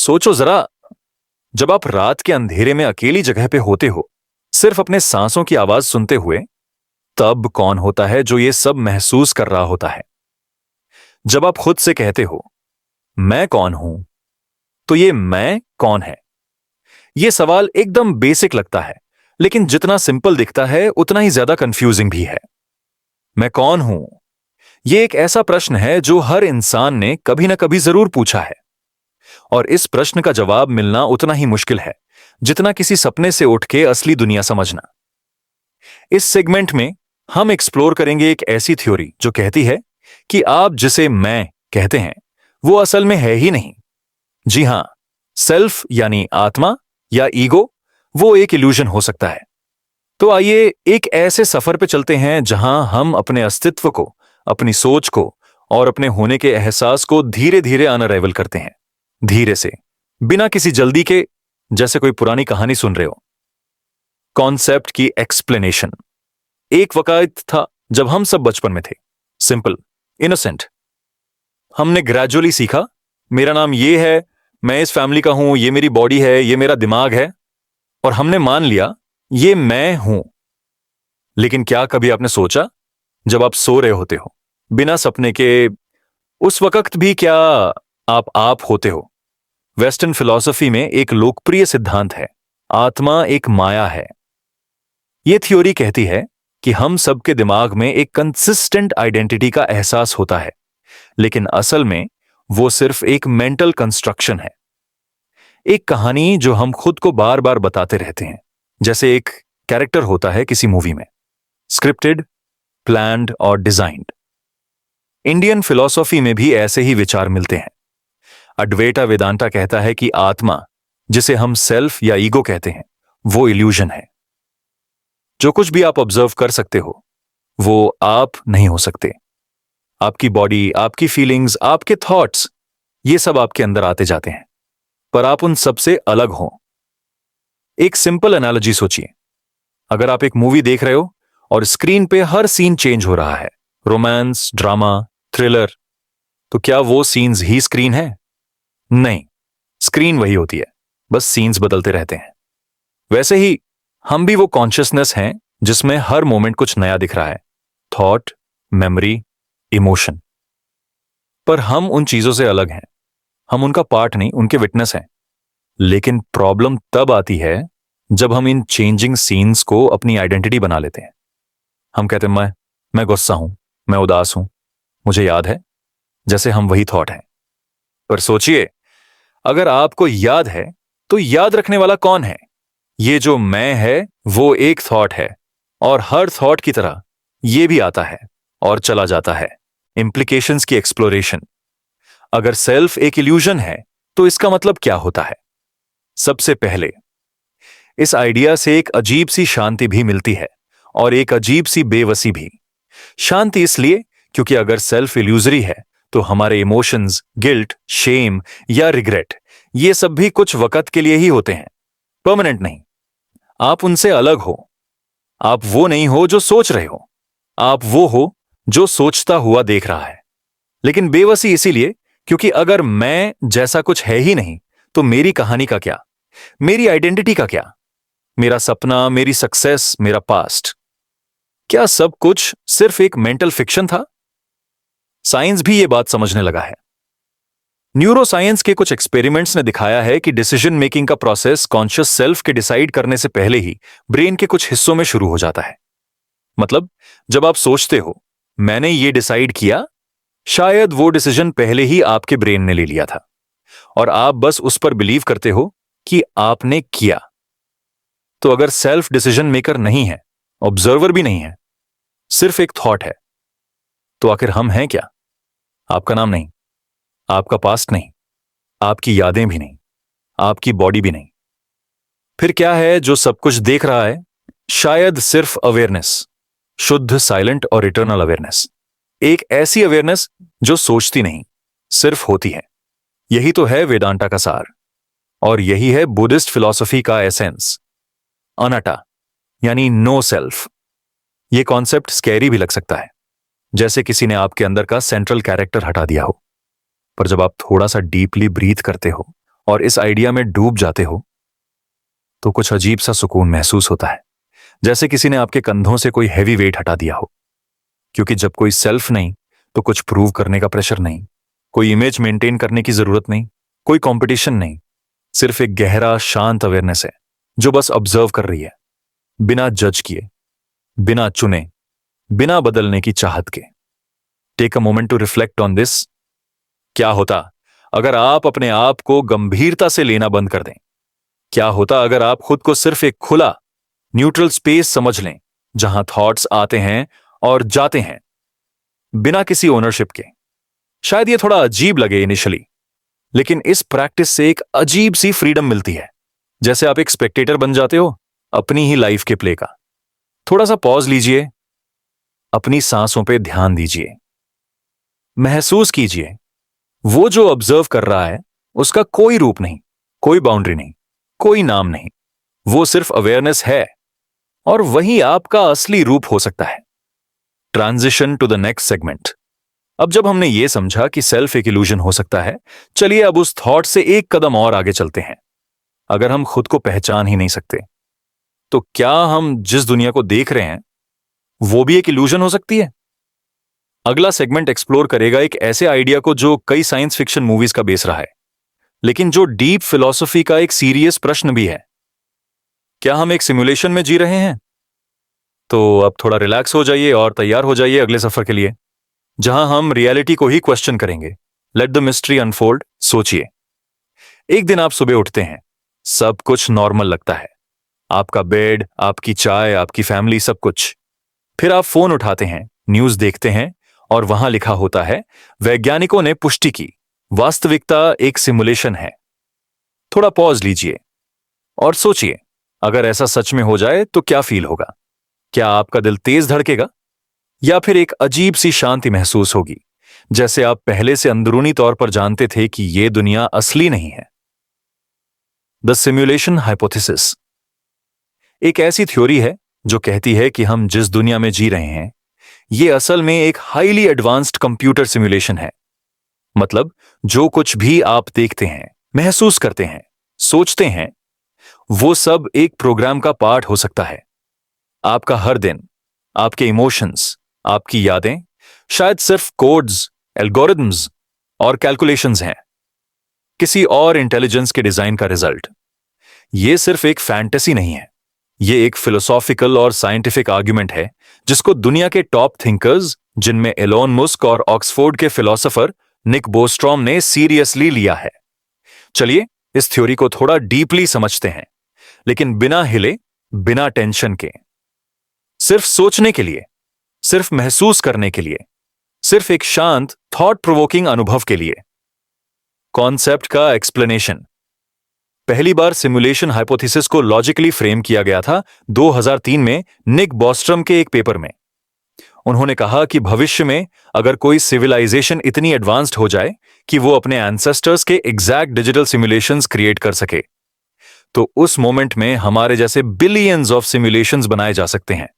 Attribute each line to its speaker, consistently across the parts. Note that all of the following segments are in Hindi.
Speaker 1: सोचो जरा, जब आप रात के अंधेरे में अकेली जगह पे होते हो, सिर्फ अपने सांसों की आवाज सुनते हुए, तब कौन होता है जो ये सब महसूस कर रहा होता है? जब आप खुद से कहते हो, मैं कौन हूं, तो ये मैं कौन है? ये सवाल एकदम बेसिक लगता है, लेकिन जितना सिंपल दिखता है उतना ही ज्यादा कंफ्यूजिंग भी है। मैं कौन हूं? ये एक ऐसा प्रश्न है जो हर इंसान ने कभी ना कभी जरूर पूछा है, और इस प्रश्न का जवाब मिलना उतना ही मुश्किल है जितना किसी सपने से उठ के असली दुनिया समझना। इस सेगमेंट में हम एक्सप्लोर करेंगे एक ऐसी थ्योरी जो कहती है कि आप जिसे मैं कहते हैं वो असल में है ही नहीं। जी हां, सेल्फ यानी आत्मा या ईगो, वो एक इल्यूजन हो सकता है। तो आइए एक ऐसे सफर पे चलते हैं जहां हम अपने अस्तित्व को, अपनी सोच को और अपने होने के एहसास को धीरे धीरे अनअराइवल करते हैं, धीरे से, बिना किसी जल्दी के, जैसे कोई पुरानी कहानी सुन रहे हो। कॉन्सेप्ट की एक्सप्लेनेशन। एक वक्त था जब हम सब बचपन में थे, सिंपल, इनोसेंट। हमने ग्रेजुअली सीखा, मेरा नाम ये है, मैं इस फैमिली का हूं, ये मेरी बॉडी है, ये मेरा दिमाग है, और हमने मान लिया ये मैं हूं। लेकिन क्या कभी आपने सोचा, जब आप सो रहे होते हो बिना सपने के, उस वक्त भी क्या आप होते हो? वेस्टर्न फिलॉसफी में एक लोकप्रिय सिद्धांत है, आत्मा एक माया है। यह थ्योरी कहती है कि हम सबके दिमाग में एक कंसिस्टेंट आइडेंटिटी का एहसास होता है, लेकिन असल में वो सिर्फ एक मेंटल कंस्ट्रक्शन है, एक कहानी जो हम खुद को बार बार बताते रहते हैं, जैसे एक कैरेक्टर होता है किसी मूवी में, स्क्रिप्टेड, प्लान्ड और डिजाइन्ड। इंडियन फिलॉसफी में भी ऐसे ही विचार मिलते हैं। अद्वैता वेदांता कहता है कि आत्मा, जिसे हम सेल्फ या ईगो कहते हैं, वो इल्यूजन है। जो कुछ भी आप ऑब्जर्व कर सकते हो वो आप नहीं हो सकते। आपकी बॉडी, आपकी फीलिंग्स, आपके थॉट्स, ये सब आपके अंदर आते जाते हैं, पर आप उन सबसे अलग हो। एक सिंपल एनालॉजी सोचिए, अगर आप एक मूवी देख रहे हो और स्क्रीन पे हर सीन चेंज हो रहा है, रोमांस, ड्रामा, थ्रिलर, तो क्या वो सीन्स ही स्क्रीन है? नहीं, स्क्रीन वही होती है, बस सीन्स बदलते रहते हैं। वैसे ही हम भी वो कॉन्शियसनेस हैं जिसमें हर मोमेंट कुछ नया दिख रहा है, थॉट, मेमोरी, इमोशन। पर हम उन चीजों से अलग हैं, हम उनका पार्ट नहीं, उनके विटनेस हैं। लेकिन प्रॉब्लम तब आती है जब हम इन चेंजिंग सीन्स को अपनी आइडेंटिटी बना लेते हैं। हम कहते हैं मैं गुस्सा हूं, मैं उदास हूं, मुझे याद है, जैसे हम वही थॉट हैं। पर सोचिए, अगर आपको याद है तो याद रखने वाला कौन है? ये जो मैं है वो एक थॉट है, और हर थॉट की तरह ये भी आता है और चला जाता है। इंप्लीकेशंस की एक्सप्लोरेशन। अगर सेल्फ एक इल्यूजन है तो इसका मतलब क्या होता है? सबसे पहले इस आइडिया से एक अजीब सी शांति भी मिलती है और एक अजीब सी बेवसी भी। शांति इसलिए क्योंकि अगर सेल्फ इल्यूजरी है तो हमारे इमोशंस, गिल्ट, शेम या रिग्रेट, ये सब भी कुछ वक्त के लिए ही होते हैं, परमानेंट नहीं। आप उनसे अलग हो। आप वो नहीं हो जो सोच रहे हो, आप वो हो जो सोचता हुआ देख रहा है। लेकिन बेवसी इसीलिए क्योंकि अगर मैं जैसा कुछ है ही नहीं तो मेरी कहानी का क्या, मेरी आइडेंटिटी का क्या, मेरा सपना, मेरी सक्सेस, मेरा पास्ट, क्या सब कुछ सिर्फ एक मेंटल फिक्शन था? साइंस भी ये बात समझने लगा है। न्यूरो साइंस के कुछ एक्सपेरिमेंट्स ने दिखाया है कि डिसीजन मेकिंग का प्रोसेस कॉन्शियस सेल्फ के डिसाइड करने से पहले ही ब्रेन के कुछ हिस्सों में शुरू हो जाता है। मतलब, जब आप सोचते हो मैंने ये डिसाइड किया, शायद वो डिसीजन पहले ही आपके ब्रेन ने ले लिया था और आप बस उस पर बिलीव करते हो कि आपने किया। तो अगर सेल्फ डिसीजन मेकर नहीं है, ऑब्जर्वर भी नहीं है, सिर्फ एक थॉट है, तो आखिर हम हैं क्या? आपका नाम नहीं, आपका पास्ट नहीं, आपकी यादें भी नहीं, आपकी बॉडी भी नहीं। फिर क्या है जो सब कुछ देख रहा है? शायद सिर्फ अवेयरनेस, शुद्ध, साइलेंट और इटर्नल अवेयरनेस। एक ऐसी अवेयरनेस जो सोचती नहीं, सिर्फ होती है। यही तो है वेदांता का सार, और यही है बुद्धिस्ट फिलॉसफी का एसेंस, अनाटा, यानी नो सेल्फ। यह कॉन्सेप्ट स्कैरी भी लग सकता है, जैसे किसी ने आपके अंदर का सेंट्रल कैरेक्टर हटा दिया हो। पर जब आप थोड़ा सा डीपली ब्रीथ करते हो और इस आइडिया में डूब जाते हो तो कुछ अजीब सा सुकून महसूस होता है, जैसे किसी ने आपके कंधों से कोई हैवी वेट हटा दिया हो। क्योंकि जब कोई सेल्फ नहीं तो कुछ प्रूव करने का प्रेशर नहीं, कोई इमेज मेंटेन करने की जरूरत नहीं, कोई कंपटीशन नहीं, सिर्फ एक गहरा शांत अवेयरनेस है जो बस ऑब्जर्व कर रही है, बिना जज किए, बिना चुने, बिना बदलने की चाहत के। Take a moment to reflect on this. क्या होता अगर आप अपने आप को गंभीरता से लेना बंद कर दें? क्या होता अगर आप खुद को सिर्फ एक खुला न्यूट्रल स्पेस समझ लें जहां थॉट्स आते हैं और जाते हैं बिना किसी ओनरशिप के? शायद ये थोड़ा अजीब लगे इनिशियली, लेकिन इस प्रैक्टिस से एक अजीब सी फ्रीडम मिलती है, जैसे आप एक स्पेक्टेटर बन जाते हो अपनी ही लाइफ के प्ले का। थोड़ा सा पॉज लीजिए, अपनी सांसों पे ध्यान दीजिए, महसूस कीजिए वो जो ऑब्जर्व कर रहा है उसका कोई रूप नहीं, कोई बाउंड्री नहीं, कोई नाम नहीं, वो सिर्फ अवेयरनेस है और वही आपका असली रूप हो सकता है। Transition to the next segment. अब जब हमने ये समझा कि सेल्फ एक इल्यूजन हो सकता है, चलिए अब उस थॉट से एक कदम और आगे चलते हैं। अगर हम खुद को पहचान ही नहीं सकते तो क्या हम जिस दुनिया को देख रहे हैं वो भी एक इल्यूजन हो सकती है? अगला सेगमेंट एक्सप्लोर करेगा एक ऐसे आइडिया को जो कई साइंस फिक्शन मूवीज का बेस रहा है, लेकिन जो डीप फिलॉसफी का एक सीरियस प्रश्न भी है। क्या हम एक सिमुलेशन में जी रहे हैं? तो अब थोड़ा रिलैक्स हो जाइए और तैयार हो जाइए अगले सफर के लिए, जहां हम रियलिटी को ही क्वेश्चन करेंगे। Let the mystery unfold. सोचिए, एक दिन आप सुबह उठते हैं, सब कुछ नॉर्मल लगता है, आपका बेड, आपकी चाय, आपकी फैमिली, सब कुछ। फिर आप फोन उठाते हैं, न्यूज देखते हैं और वहां लिखा होता है वैज्ञानिकों ने पुष्टि की, वास्तविकता एक सिमुलेशन है। थोड़ा पॉज लीजिए और सोचिए, अगर ऐसा सच में हो जाए तो क्या फील होगा? क्या आपका दिल तेज धड़केगा या फिर एक अजीब सी शांति महसूस होगी, जैसे आप पहले से अंदरूनी तौर पर जानते थे कि यह दुनिया असली नहीं है? द सिमुलेशन हाइपोथेसिस एक ऐसी थ्योरी है जो कहती है कि हम जिस दुनिया में जी रहे हैं यह असल में एक हाईली एडवांस्ड कंप्यूटर सिमुलेशन है। मतलब जो कुछ भी आप देखते हैं, महसूस करते हैं, सोचते हैं, वो सब एक प्रोग्राम का पार्ट हो सकता है। आपका हर दिन, आपके इमोशंस, आपकी यादें शायद सिर्फ कोड्स, एल्गोरिथम्स और कैलकुलेशंस हैं, किसी और इंटेलिजेंस के डिजाइन का रिजल्ट। ये सिर्फ एक फैंटेसी नहीं है, ये एक फिलोसॉफिकल और साइंटिफिक आर्ग्यूमेंट है जिसको दुनिया के टॉप थिंकर्स, जिनमें एलोन मस्क और ऑक्सफोर्ड के फिलोसोफर निक बोस्ट्रॉम ने सीरियसली लिया है। चलिए इस थ्योरी को थोड़ा डीपली समझते हैं, लेकिन बिना हिले, बिना टेंशन के, सिर्फ सोचने के लिए, सिर्फ महसूस करने के लिए, सिर्फ एक शांत थॉट प्रोवोकिंग अनुभव के लिए। कॉन्सेप्ट का एक्सप्लेनेशन। पहली बार सिमुलेशन हाइपोथेसिस को लॉजिकली फ्रेम किया गया था 2003 में निक बॉस्ट्रम के एक पेपर में। उन्होंने कहा कि भविष्य में अगर कोई सिविलाइजेशन इतनी एडवांस्ड हो जाए कि वो अपने एंसेस्टर्स के एग्जैक्ट डिजिटल सिमुलेशंस क्रिएट कर सके, तो उस मोमेंट में हमारे जैसे बिलियंस ऑफ सिमुलेशंस बनाए जा सकते हैं।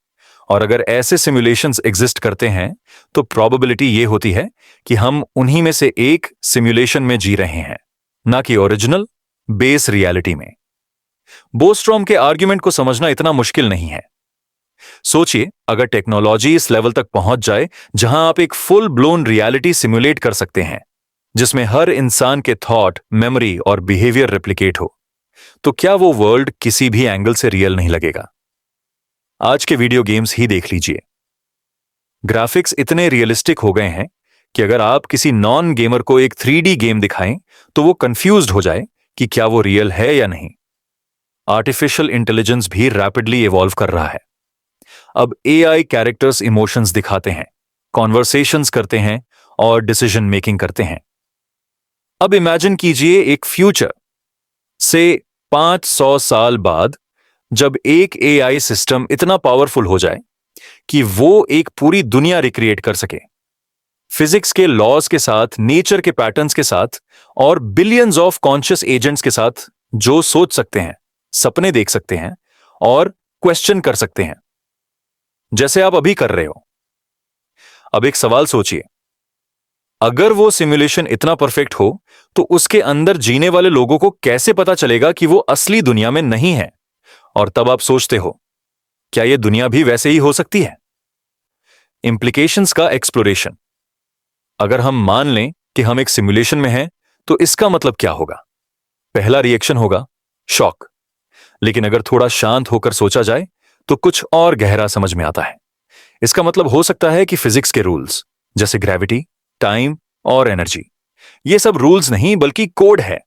Speaker 1: और अगर ऐसे सिमुलेशंस एग्जिस्ट करते हैं तो प्रोबेबिलिटी ये होती है कि हम उन्हीं में से एक सिमुलेशन में जी रहे हैं, ना कि ओरिजिनल बेस रियलिटी में। बोस्ट्रॉम के आर्ग्यूमेंट को समझना इतना मुश्किल नहीं है। सोचिए, अगर टेक्नोलॉजी इस लेवल तक पहुंच जाए जहां आप एक फुल ब्लोन रियलिटी सिमुलेट कर सकते हैं, जिसमें हर इंसान के थॉट, मेमोरी और बिहेवियर रेप्लिकेट हो, तो क्या वो वर्ल्ड किसी भी एंगल से रियल नहीं लगेगा? आज के वीडियो गेम्स ही देख लीजिए। ग्राफिक्स इतने रियलिस्टिक हो गए हैं कि अगर आप किसी नॉन गेमर को एक 3D गेम दिखाएं तो वो कंफ्यूज्ड हो जाए कि क्या वो रियल है या नहीं। आर्टिफिशियल इंटेलिजेंस भी रैपिडली इवॉल्व कर रहा है। अब AI कैरेक्टर्स इमोशंस दिखाते हैं, कॉन्वर्सेशंस करते हैं और डिसीजन मेकिंग करते हैं। अब इमेजिन कीजिए एक फ्यूचर से 500 साल बाद, जब एक AI सिस्टम इतना पावरफुल हो जाए कि वो एक पूरी दुनिया रिक्रिएट कर सके, फिजिक्स के लॉज के साथ, नेचर के पैटर्न्स के साथ और बिलियंस ऑफ कॉन्शियस एजेंट्स के साथ, जो सोच सकते हैं, सपने देख सकते हैं और क्वेश्चन कर सकते हैं, जैसे आप अभी कर रहे हो। अब एक सवाल सोचिए, अगर वो सिमुलेशन इतना परफेक्ट हो तो उसके अंदर जीने वाले लोगों को कैसे पता चलेगा कि वो असली दुनिया में नहीं है? और तब आप सोचते हो, क्या ये दुनिया भी वैसे ही हो सकती है? इंप्लीकेशंस का एक्सप्लोरेशन। अगर हम मान लें कि हम एक सिमुलेशन में हैं, तो इसका मतलब क्या होगा? पहला रिएक्शन होगा शॉक। लेकिन अगर थोड़ा शांत होकर सोचा जाए तो कुछ और गहरा समझ में आता है। इसका मतलब हो सकता है कि फिजिक्स के रूल्स, जैसे ग्रेविटी, टाइम और एनर्जी, ये सब रूल्स नहीं बल्कि कोड है,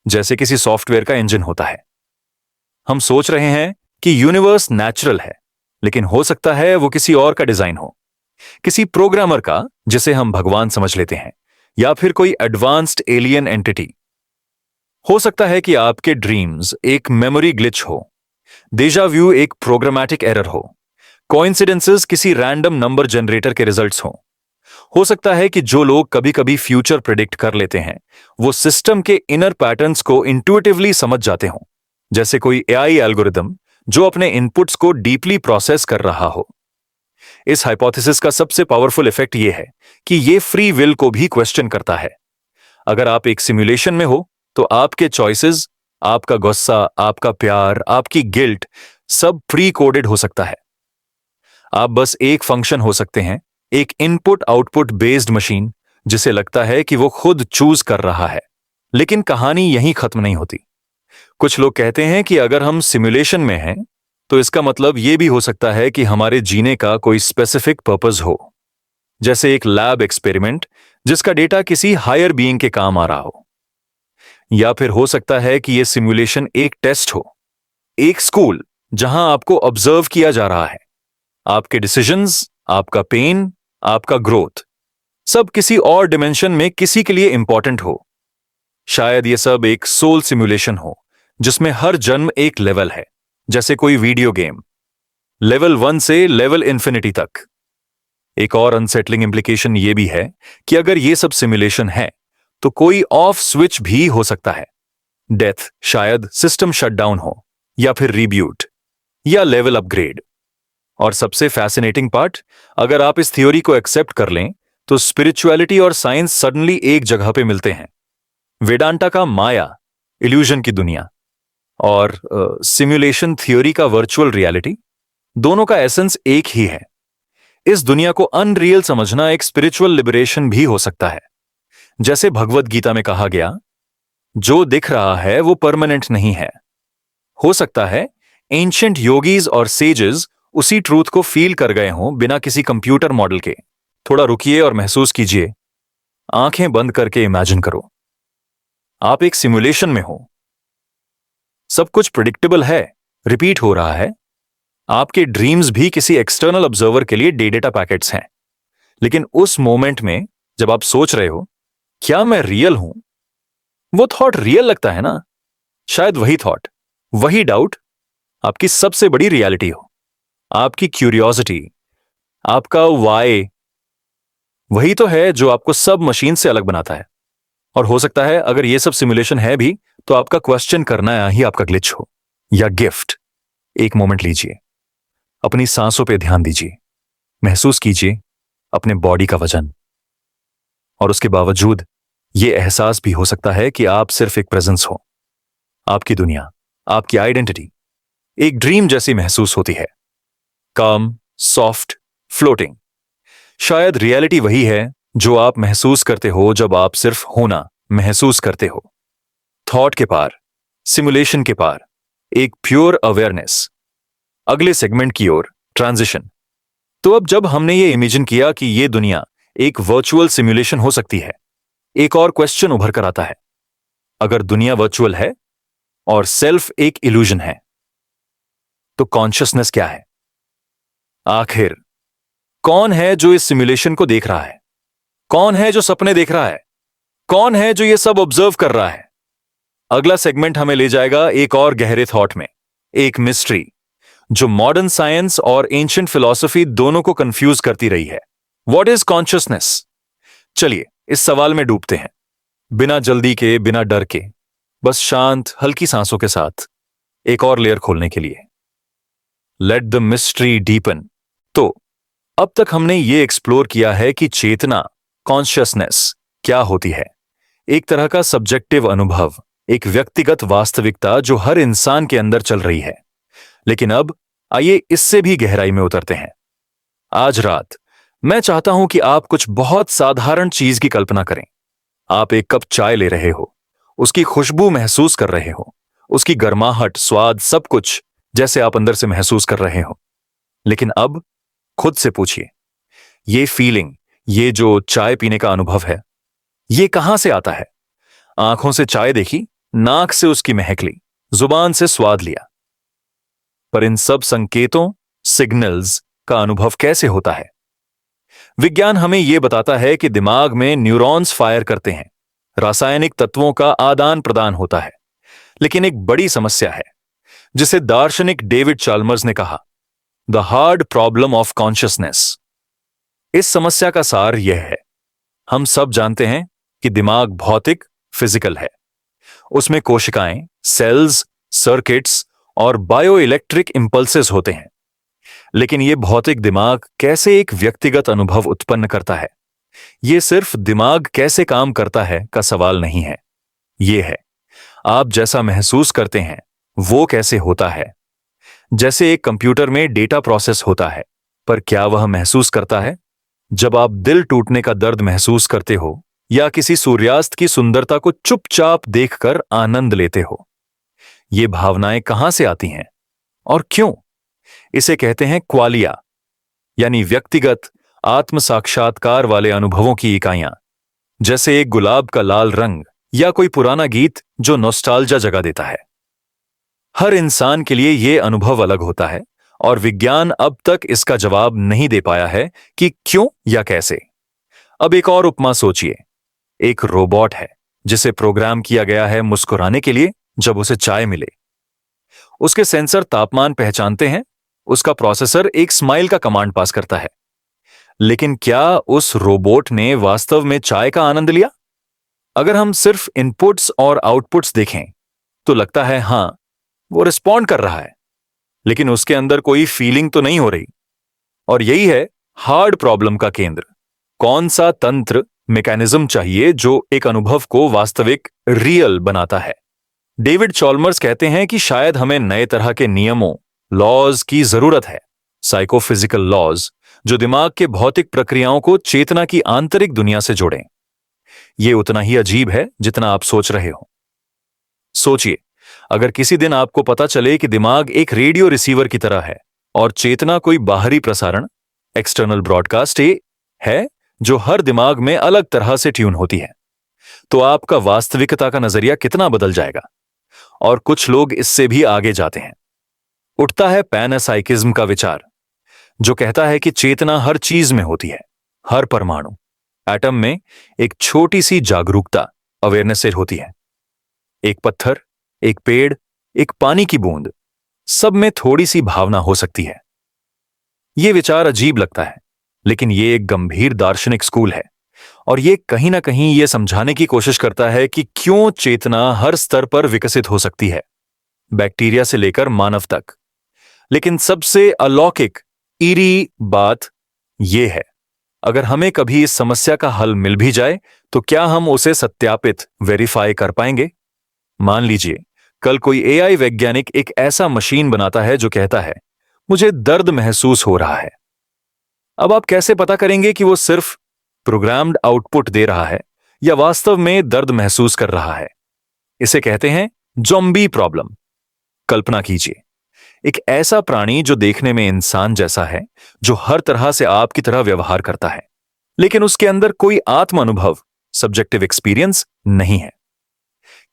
Speaker 1: जैसे किसी सॉफ्टवेयर का इंजन होता है। हम सोच रहे हैं कि यूनिवर्स नेचुरल है, लेकिन हो सकता है वो किसी और का डिजाइन हो, किसी प्रोग्रामर का, जिसे हम भगवान समझ लेते हैं, या फिर कोई एडवांस्ड एलियन एंटिटी। हो सकता है कि आपके ड्रीम्स एक मेमोरी ग्लिच हो, डेजा व्यू एक प्रोग्रामेटिक एरर हो, कोइंसिडेंसेस किसी रैंडम नंबर जनरेटर के रिजल्ट्स हो सकता है कि जो लोग कभी कभी फ्यूचर प्रिडिक्ट कर लेते हैं, वो सिस्टम के इनर पैटर्न्स को इंट्यूटिवली समझ जाते हों, जैसे कोई एआई एल्गोरिदम जो अपने इनपुट्स को डीपली प्रोसेस कर रहा हो। इस हाइपोथेसिस का सबसे पावरफुल इफेक्ट यह है कि यह फ्री विल को भी क्वेश्चन करता है। अगर आप एक सिमुलेशन में हो तो आपके चॉइसेस, आपका गुस्सा, आपका प्यार, आपकी गिल्ट, सब प्री कोडेड हो सकता है। आप बस एक फंक्शन हो सकते हैं, एक इनपुट आउटपुट बेस्ड मशीन, जिसे लगता है कि वो खुद चूज कर रहा है। लेकिन कहानी यहीं खत्म नहीं होती। कुछ लोग कहते हैं कि अगर हम सिमुलेशन में हैं तो इसका मतलब यह भी हो सकता है कि हमारे जीने का कोई स्पेसिफिक पर्पस हो, जैसे एक लैब एक्सपेरिमेंट जिसका डेटा किसी हायर बीइंग के काम आ रहा हो। या फिर हो सकता है कि यह सिमुलेशन एक टेस्ट हो, एक स्कूल जहां आपको ऑब्जर्व किया जा रहा है। आपके डिसीजंस, आपका पेन, आपका ग्रोथ, सब किसी और डिमेंशन में किसी के लिए इंपॉर्टेंट हो। शायद यह सब एक सोल सिमुलेशन हो, जिसमें हर जन्म एक लेवल है, जैसे कोई वीडियो गेम, लेवल 1 से लेवल इन्फिनिटी तक। एक और अनसेटलिंग इंप्लीकेशन यह भी है कि अगर यह सब सिमुलेशन है तो कोई ऑफ स्विच भी हो सकता है। डेथ, शायद सिस्टम शटडाउन हो, या फिर रीब्यूट, या लेवल अपग्रेड। और सबसे फैसिनेटिंग पार्ट, अगर आप इस थ्योरी को एक्सेप्ट कर लें तो स्पिरिचुअलिटी और साइंस सडनली एक जगह पे मिलते हैं। वेदांता का माया, इल्यूजन की दुनिया, और सिमुलेशन थ्योरी का वर्चुअल रियलिटी, दोनों का एसेंस एक ही है। इस दुनिया को अनरियल समझना एक स्पिरिचुअल लिबरेशन भी हो सकता है। जैसे भगवद गीता में कहा गया, जो दिख रहा है वो परमानेंट नहीं है। हो सकता है एंशिएंट योगीज और सेजेस उसी ट्रूथ को फील कर गए हों बिना किसी कंप्यूटर मॉडल के। थोड़ा रुकिए और महसूस कीजिए। आंखें बंद करके इमेजिन करो, आप एक सिमुलेशन में हो। सब कुछ प्रिडिक्टेबल है, रिपीट हो रहा है। आपके ड्रीम्स भी किसी एक्सटर्नल ऑब्जर्वर के लिए डेटा पैकेट्स हैं। लेकिन उस मोमेंट में जब आप सोच रहे हो, क्या मैं रियल हूं, वो थॉट रियल लगता है ना? शायद वही थॉट, वही डाउट आपकी सबसे बड़ी रियलिटी हो। आपकी क्यूरियोसिटी, आपका वाई, वही तो है जो आपको सब मशीन से अलग बनाता है। और हो सकता है अगर ये सब सिमुलेशन है भी तो आपका क्वेश्चन करना ही आपका ग्लिच हो, या गिफ्ट। एक मोमेंट लीजिए, अपनी सांसों पे ध्यान दीजिए, महसूस कीजिए अपने बॉडी का वजन। और उसके बावजूद यह एहसास भी हो सकता है कि आप सिर्फ एक प्रेजेंस हो। आपकी दुनिया, आपकी आइडेंटिटी एक ड्रीम जैसी महसूस होती है, काम, सॉफ्ट, फ्लोटिंग। शायद रियलिटी वही है जो आप महसूस करते हो जब आप सिर्फ होना महसूस करते हो। थॉट के पार, सिमुलेशन के पार, एक प्योर अवेयरनेस। अगले सेगमेंट की ओर ट्रांजिशन। तो अब जब हमने ये इमेजिन किया कि ये दुनिया एक वर्चुअल सिमुलेशन हो सकती है, एक और क्वेश्चन उभर कर आता है। अगर दुनिया वर्चुअल है और सेल्फ एक इल्यूजन है, तो कॉन्शियसनेस क्या है? आखिर कौन है जो इस सिमुलेशन को देख रहा है? कौन है जो सपने देख रहा है? कौन है जो ये सब ऑब्जर्व कर रहा है? अगला सेगमेंट हमें ले जाएगा एक और गहरे थॉट में, एक मिस्ट्री जो मॉडर्न साइंस और एंशिएंट फिलॉसफी दोनों को कंफ्यूज करती रही है। What is consciousness? चलिए इस सवाल में डूबते हैं, बिना जल्दी के, बिना डर के, बस शांत हल्की सांसों के साथ, एक और लेयर खोलने के लिए। Let the mystery deepen. तो अब तक हमने ये एक्सप्लोर किया है कि चेतना कॉन्शियसनेस क्या होती है? एक तरह का सब्जेक्टिव अनुभव, एक व्यक्तिगत वास्तविकता जो हर इंसान के अंदर चल रही है। लेकिन अब आइए इससे भी गहराई में उतरते हैं। आज रात मैं चाहता हूं कि आप कुछ बहुत साधारण चीज की कल्पना करें। आप एक कप चाय ले रहे हो, उसकी खुशबू महसूस कर रहे हो, उसकी गर्माहट, स्वाद, सब कुछ जैसे आप अंदर से महसूस कर रहे हो। लेकिन अब खुद से पूछिए, ये फीलिंग, ये जो चाय पीने का अनुभव है, ये कहां से आता है? आंखों से चाय देखी, नाक से उसकी महक ली, जुबान से स्वाद लिया। पर इन सब संकेतों, सिग्नल्स का अनुभव कैसे होता है? विज्ञान हमें यह बताता है कि दिमाग में न्यूरॉन्स फायर करते हैं, रासायनिक तत्वों का आदान प्रदान होता है। लेकिन एक बड़ी समस्या है, जिसे दार्शनिक डेविड चाल्मर्स ने कहा, the hard problem of consciousness. इस समस्या का सार यह है, हम सब जानते हैं कि दिमाग भौतिक, फिजिकल है। उसमें कोशिकाएं, सेल्स, सर्किट्स और बायो इलेक्ट्रिक इंपल्सेस होते हैं। लेकिन यह भौतिक दिमाग कैसे एक व्यक्तिगत अनुभव उत्पन्न करता है? यह सिर्फ दिमाग कैसे काम करता है का सवाल नहीं है। यह है, आप जैसा महसूस करते हैं वो कैसे होता है। जैसे एक कंप्यूटर में डेटा प्रोसेस होता है, पर क्या वह महसूस करता है? जब आप दिल टूटने का दर्द महसूस करते हो या किसी सूर्यास्त की सुंदरता को चुपचाप देखकर आनंद लेते हो, ये भावनाएं कहां से आती हैं और क्यों? इसे कहते हैं क्वालिया, यानी व्यक्तिगत आत्म साक्षात्कार वाले अनुभवों की इकाइयां। जैसे एक गुलाब का लाल रंग या कोई पुराना गीत जो नॉस्टैल्जिया जगा देता है। हर इंसान के लिए यह अनुभव अलग होता है और विज्ञान अब तक इसका जवाब नहीं दे पाया है कि क्यों या कैसे। अब एक और उपमा सोचिए। एक रोबोट है जिसे प्रोग्राम किया गया है मुस्कुराने के लिए जब उसे चाय मिले। उसके सेंसर तापमान पहचानते हैं, उसका प्रोसेसर एक स्माइल का कमांड पास करता है। लेकिन क्या उस रोबोट ने वास्तव में चाय का आनंद लिया? अगर हम सिर्फ इनपुट्स और आउटपुट्स देखें तो लगता है हां, वो रिस्पॉन्ड कर रहा है, लेकिन उसके अंदर कोई फीलिंग तो नहीं हो रही। और यही है हार्ड प्रॉब्लम का केंद्र। कौन सा तंत्र, मैकेनिज्म चाहिए जो एक अनुभव को वास्तविक, रियल बनाता है? डेविड चाल्मर्स कहते हैं कि शायद हमें नए तरह के नियमों, लॉज की जरूरत है, साइकोफिजिकल लॉज, जो दिमाग के भौतिक प्रक्रियाओं को चेतना की आंतरिक दुनिया से जोड़ें। यह उतना ही अजीब है जितना आप सोच रहे हो। सोचिए, अगर किसी दिन आपको पता चले कि दिमाग एक रेडियो रिसीवर की तरह है और चेतना कोई बाहरी प्रसारण, एक्सटर्नल ब्रॉडकास्ट है जो हर दिमाग में अलग तरह से ट्यून होती है, तो आपका वास्तविकता का नजरिया कितना बदल जाएगा। और कुछ लोग इससे भी आगे जाते हैं। उठता है पैनासाइकिज्म का विचार, जो कहता है कि चेतना हर चीज में होती है, हर परमाणु, एटम में एक छोटी सी जागरूकता, अवेयरनेस से होती है। एक पत्थर, एक पेड़, एक पानी की बूंद, सब में थोड़ी सी भावना हो सकती है। यह विचार अजीब लगता है, लेकिन यह एक गंभीर दार्शनिक स्कूल है और यह कहीं ना कहीं यह समझाने की कोशिश करता है कि क्यों चेतना हर स्तर पर विकसित हो सकती है, बैक्टीरिया से लेकर मानव तक। लेकिन सबसे अलौकिक, ईरी बात यह है, अगर हमें कभी इस समस्या का हल मिल भी जाए तो क्या हम उसे सत्यापित, वेरीफाई कर पाएंगे? मान लीजिए कल कोई एआई वैज्ञानिक एक ऐसा मशीन बनाता है जो कहता है, मुझे दर्द महसूस हो रहा है। अब आप कैसे पता करेंगे कि वो सिर्फ प्रोग्राम्ड आउटपुट दे रहा है या वास्तव में दर्द महसूस कर रहा है? इसे कहते हैं ज़ॉम्बी प्रॉब्लम। कल्पना कीजिए, एक ऐसा प्राणी जो देखने में इंसान जैसा है, जो हर तरह से आपकी तरह व्यवहार करता है, लेकिन उसके अंदर कोई आत्म अनुभव, सब्जेक्टिव एक्सपीरियंस नहीं है।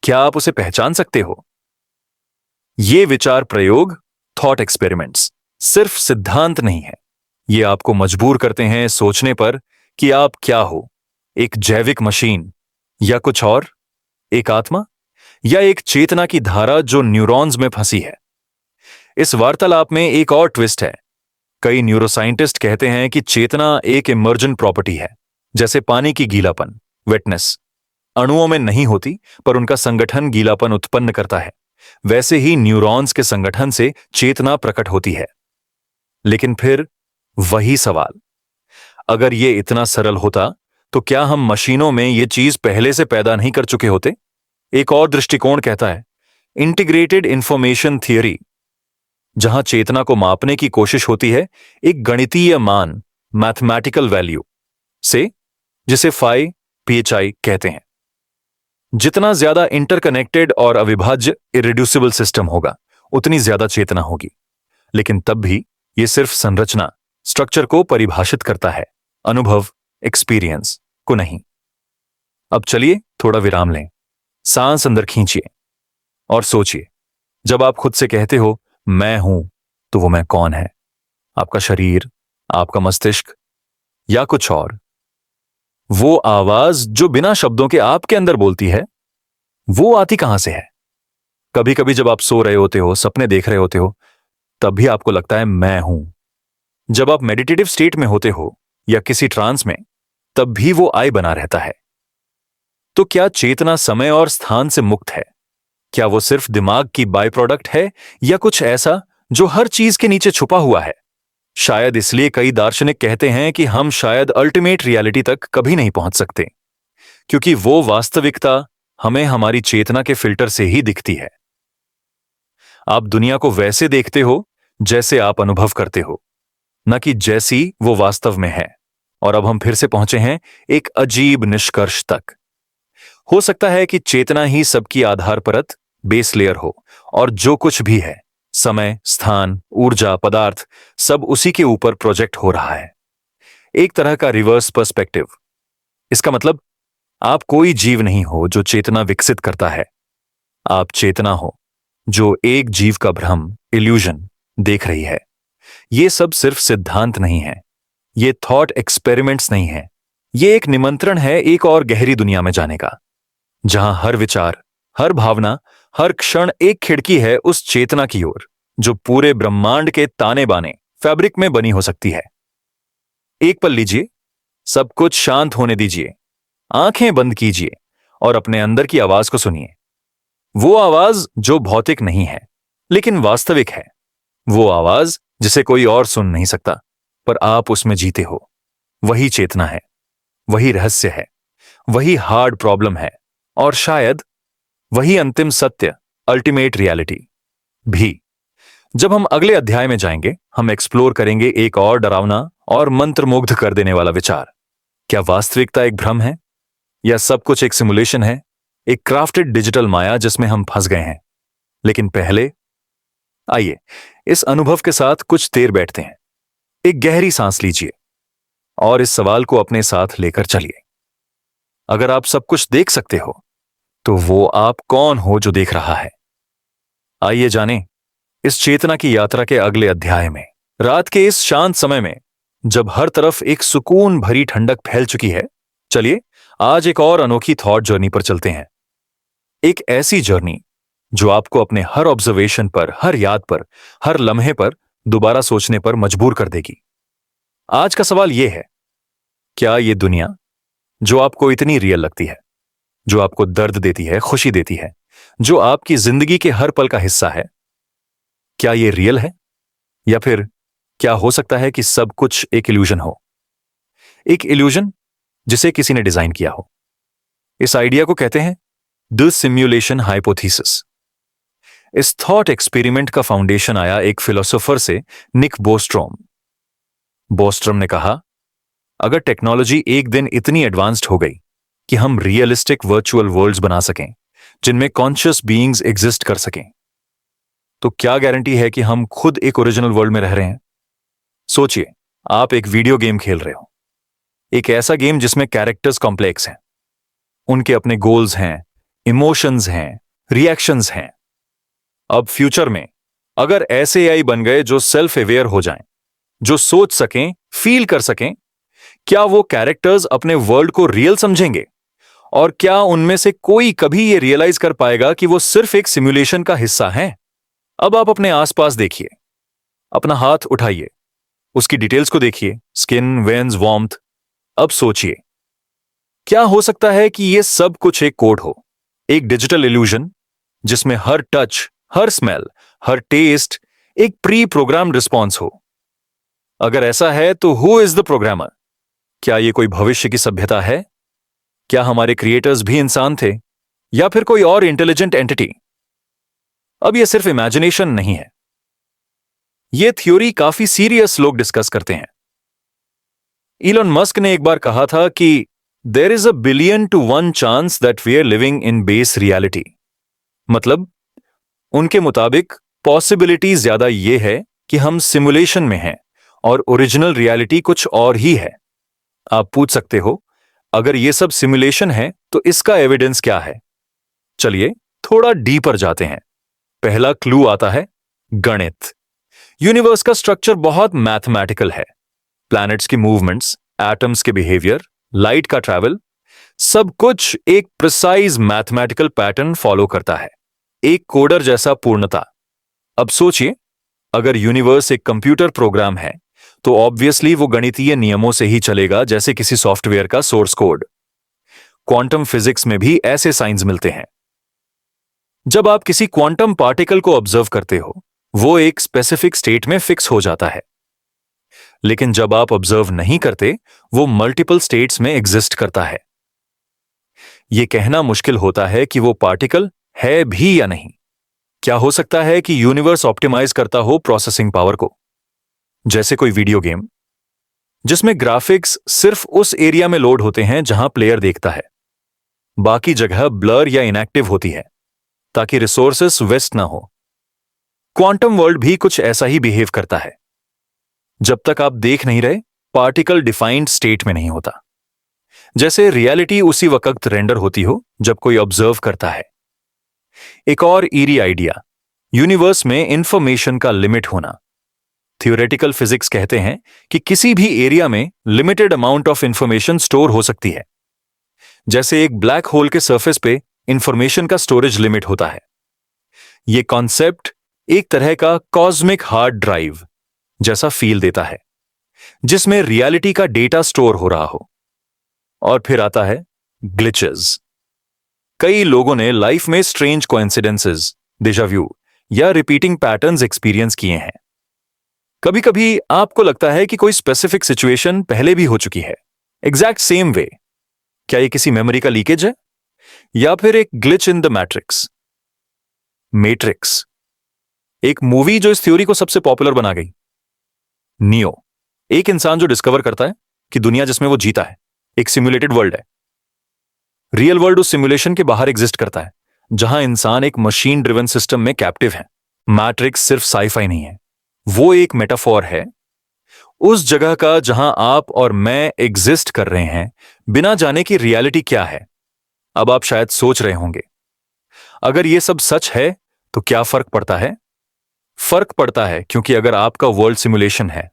Speaker 1: क्या आप उसे पहचान सकते हो? ये विचार प्रयोग, थॉट एक्सपेरिमेंट्स, सिर्फ सिद्धांत नहीं है। ये आपको मजबूर करते हैं सोचने पर कि आप क्या हो, एक जैविक मशीन या कुछ और, एक आत्मा या एक चेतना की धारा जो न्यूरॉन्स में फंसी है। इस वार्तालाप में एक और ट्विस्ट है। कई न्यूरोसाइंटिस्ट कहते हैं कि चेतना एक इमर्जेंट प्रॉपर्टी है, जैसे पानी की गीलापन, वेटनेस, अणुओं में नहीं होती पर उनका संगठन गीलापन उत्पन्न करता है। वैसे ही न्यूरॉन्स के संगठन से चेतना प्रकट होती है। लेकिन फिर वही सवाल, अगर यह इतना सरल होता तो क्या हम मशीनों में ये चीज पहले से पैदा नहीं कर चुके होते? एक और दृष्टिकोण कहता है इंटीग्रेटेड इंफॉर्मेशन थियरी, जहां चेतना को मापने की कोशिश होती है एक गणितीय मान, मैथमेटिकल वैल्यू से, जिसे फाई पीएचआई कहते हैं। जितना ज्यादा इंटरकनेक्टेड और अविभाज्य इरिड्यूसिबल सिस्टम होगा, उतनी ज्यादा चेतना होगी। लेकिन तब भी यह सिर्फ संरचना, स्ट्रक्चर को परिभाषित करता है, अनुभव, एक्सपीरियंस को नहीं। अब चलिए थोड़ा विराम लें, सांस अंदर खींचिए और सोचिए, जब आप खुद से कहते हो मैं हूं, तो वो मैं कौन है? आपका शरीर, आपका मस्तिष्क, या कुछ और? वो आवाज जो बिना शब्दों के आपके अंदर बोलती है, वो आती कहां से है? कभी कभी जब आप सो रहे होते हो, सपने देख रहे होते हो, तब भी आपको लगता है मैं हूं। जब आप मेडिटेटिव स्टेट में होते हो या किसी ट्रांस में, तब भी वो आई बना रहता है। तो क्या चेतना समय और स्थान से मुक्त है? क्या वो सिर्फ दिमाग की बाय प्रोडक्ट है, या कुछ ऐसा जो हर चीज के नीचे छुपा हुआ है? शायद इसलिए कई दार्शनिक कहते हैं कि हम शायद अल्टीमेट रियलिटी तक कभी नहीं पहुंच सकते, क्योंकि वो वास्तविकता हमें हमारी चेतना के फिल्टर से ही दिखती है। आप दुनिया को वैसे देखते हो जैसे आप अनुभव करते हो, न कि जैसी वो वास्तव में है। और अब हम फिर से पहुंचे हैं एक अजीब निष्कर्ष तक। हो सकता है कि चेतना ही सबकी आधार परत, बेस लेयर हो, और जो कुछ भी है, समय, स्थान, ऊर्जा, पदार्थ, सब उसी के ऊपर प्रोजेक्ट हो रहा है। एक तरह का रिवर्स पर्सपेक्टिव। इसका मतलब आप कोई जीव नहीं हो जो चेतना विकसित करता है। आप चेतना हो जो एक जीव का भ्रम, इल्यूजन देख रही है। ये सब सिर्फ सिद्धांत नहीं है, ये थॉट एक्सपेरिमेंट्स नहीं है, ये एक निमंत्रण है एक और गहरी दुनिया में जाने का, जहां हर विचार, हर भावना, हर क्षण एक खिड़की है उस चेतना की ओर जो पूरे ब्रह्मांड के ताने बाने, फैब्रिक में बनी हो सकती है। एक पल लीजिए, सब कुछ शांत होने दीजिए, आंखें बंद कीजिए और अपने अंदर की आवाज को सुनिए। वो आवाज जो भौतिक नहीं है, लेकिन वास्तविक है। वो आवाज जिसे कोई और सुन नहीं सकता, पर आप उसमें जीते हो। वही चेतना है, वही रहस्य है, वही हार्ड प्रॉब्लम है, और शायद वही अंतिम सत्य, अल्टीमेट रियलिटी भी। जब हम अगले अध्याय में जाएंगे, हम एक्सप्लोर करेंगे एक और डरावना और मंत्रमुग्ध कर देने वाला विचार। क्या वास्तविकता एक भ्रम है, या सब कुछ एक सिमुलेशन है, एक क्राफ्टेड डिजिटल माया जिसमें हम फंस गए हैं? लेकिन पहले आइए इस अनुभव के साथ कुछ देर बैठते हैं। एक गहरी सांस लीजिए और इस सवाल को अपने साथ लेकर चलिए। अगर आप सब कुछ देख सकते हो, तो वो आप कौन हो जो देख रहा है? आइए जानें इस चेतना की यात्रा के अगले अध्याय में। रात के इस शांत समय में, जब हर तरफ एक सुकून भरी ठंडक फैल चुकी है, चलिए आज एक और अनोखी थॉट जर्नी पर चलते हैं। एक ऐसी जर्नी जो आपको अपने हर ऑब्जर्वेशन पर, हर याद पर, हर लम्हे पर दोबारा सोचने पर मजबूर कर देगी। आज का सवाल यह है, क्या ये दुनिया जो आपको इतनी रियल लगती है, जो आपको दर्द देती है, खुशी देती है, जो आपकी जिंदगी के हर पल का हिस्सा है, क्या ये रियल है? या फिर क्या हो सकता है कि सब कुछ एक इल्यूजन हो? एक इल्यूजन जिसे किसी ने डिजाइन किया हो। इस आइडिया को कहते हैं द सिम्युलेशन हाइपोथेसिस। इस थॉट एक्सपेरिमेंट का फाउंडेशन आया एक फिलोसोफर से, निक बोस्ट्रोम। बोस्ट्रोम ने कहा, अगर टेक्नोलॉजी एक दिन इतनी एडवांस्ड हो गई कि हम रियलिस्टिक वर्चुअल वर्ल्ड्स बना सकें जिनमें कॉन्शियस बीइंग्स एग्जिस्ट कर सकें, तो क्या गारंटी है कि हम खुद एक ओरिजिनल वर्ल्ड में रह रहे हैं? सोचिए, आप एक वीडियो गेम खेल रहे हो, एक ऐसा गेम जिसमें कैरेक्टर्स कॉम्प्लेक्स हैं, उनके अपने गोल्स हैं, इमोशंस हैं, रिएक्शंस हैं। अब फ्यूचर में अगर ऐसे एआई बन गए जो सेल्फ अवेयर हो जाएं, जो सोच सकें, फील कर सकें, क्या वो कैरेक्टर्स अपने वर्ल्ड को रियल समझेंगे? और क्या उनमें से कोई कभी ये रियलाइज कर पाएगा कि वो सिर्फ एक सिमुलेशन का हिस्सा हैं? अब आप अपने आसपास देखिए, अपना हाथ उठाइए, उसकी डिटेल्स को देखिए, स्किन, वेन्स, वार्मथ। अब सोचिए, क्या हो सकता है कि ये सब कुछ एक कोड हो, एक डिजिटल इल्यूजन जिसमें हर टच, हर स्मेल, हर टेस्ट एक प्री प्रोग्राम्ड रिस्पॉन्स हो? अगर ऐसा है तो हु इज द प्रोग्रामर? क्या ये कोई भविष्य की सभ्यता है? क्या हमारे क्रिएटर्स भी इंसान थे, या फिर कोई और इंटेलिजेंट एंटिटी? अब ये सिर्फ इमेजिनेशन नहीं है, ये थ्योरी काफी सीरियस लोग डिस्कस करते हैं। इलॉन मस्क ने एक बार कहा था कि there is a billion to 1 chance that we are living in base reality. मतलब उनके मुताबिक पॉसिबिलिटी ज्यादा ये है कि हम सिमुलेशन में हैं और ओरिजिनल रियलिटी कुछ और ही है। आप पूछ सकते हो, अगर ये सब सिमुलेशन है तो इसका एविडेंस क्या है? चलिए थोड़ा डीपर जाते हैं। पहला क्लू आता है गणित। यूनिवर्स का स्ट्रक्चर बहुत मैथमेटिकल है। प्लैनेट्स की मूवमेंट्स, एटम्स के बिहेवियर, लाइट का ट्रैवल, सब कुछ एक प्रिसाइज मैथमेटिकल पैटर्न फॉलो करता है, एक कोडर जैसा पूर्णता। अब सोचिए, अगर यूनिवर्स एक कंप्यूटर प्रोग्राम है तो ऑब्वियसली वो गणितीय नियमों से ही चलेगा, जैसे किसी सॉफ्टवेयर का सोर्स कोड। क्वांटम फिजिक्स में भी ऐसे साइंस मिलते हैं। जब आप किसी क्वांटम पार्टिकल को ऑब्जर्व करते हो, वो एक स्पेसिफिक स्टेट में फिक्स हो जाता है। लेकिन जब आप ऑब्जर्व नहीं करते, वो मल्टीपल स्टेट्स में एग्जिस्ट करता है। यह कहना मुश्किल होता है कि वो पार्टिकल है भी या नहीं। क्या हो सकता है कि यूनिवर्स ऑप्टिमाइज करता हो प्रोसेसिंग पावर को, जैसे कोई वीडियो गेम जिसमें ग्राफिक्स सिर्फ उस एरिया में लोड होते हैं जहां प्लेयर देखता है, बाकी जगह ब्लर या इनएक्टिव होती है ताकि रिसोर्सेस वेस्ट ना हो। क्वांटम वर्ल्ड भी कुछ ऐसा ही बिहेव करता है। जब तक आप देख नहीं रहे, पार्टिकल डिफाइंड स्टेट में नहीं होता। जैसे रियलिटी उसी वक्त रेंडर होती हो जब कोई ऑब्जर्व करता है। एक और ईरी आइडिया, यूनिवर्स में इंफॉर्मेशन का लिमिट होना। थ्योरेटिकल फिजिक्स कहते हैं कि किसी भी एरिया में limited amount of information store हो सकती है। जैसे एक ब्लैक होल के सरफेस पे इंफॉर्मेशन का स्टोरेज लिमिट होता है। यह कॉन्सेप्ट एक तरह का कॉस्मिक हार्ड ड्राइव जैसा फील देता है, जिसमें रियलिटी का डेटा स्टोर हो रहा हो। और फिर आता है ग्लिचेस। कई लोगों ने लाइफ में स्ट्रेंज कोइंसिडेंसेस, डेजा व्यू या रिपीटिंग पैटर्न्स एक्सपीरियंस किए हैं। कभी कभी आपको लगता है कि कोई स्पेसिफिक सिचुएशन पहले भी हो चुकी है, एग्जैक्ट सेम वे। क्या यह किसी मेमोरी का लीकेज है, या फिर एक glitch in the matrix? Matrix एक मूवी जो इस थ्योरी को सबसे पॉपुलर बना गई। नियो एक इंसान जो डिस्कवर करता है कि दुनिया जिसमें वो जीता है एक सिमुलेटेड वर्ल्ड है। रियल वर्ल्ड उस सिमुलेशन के बाहर एग्जिस्ट करता है, जहां इंसान एक मशीन ड्रिवन सिस्टम में कैप्टिव है। मैट्रिक्स सिर्फ साईफाई नहीं है, वो एक मेटाफोर है उस जगह का जहां आप और मैं एग्जिस्ट कर रहे हैं, बिना जाने की रियलिटी क्या है। अब आप शायद सोच रहे होंगे, अगर यह सब सच है तो क्या फर्क पड़ता है? फर्क पड़ता है क्योंकि अगर आपका वर्ल्ड सिमुलेशन है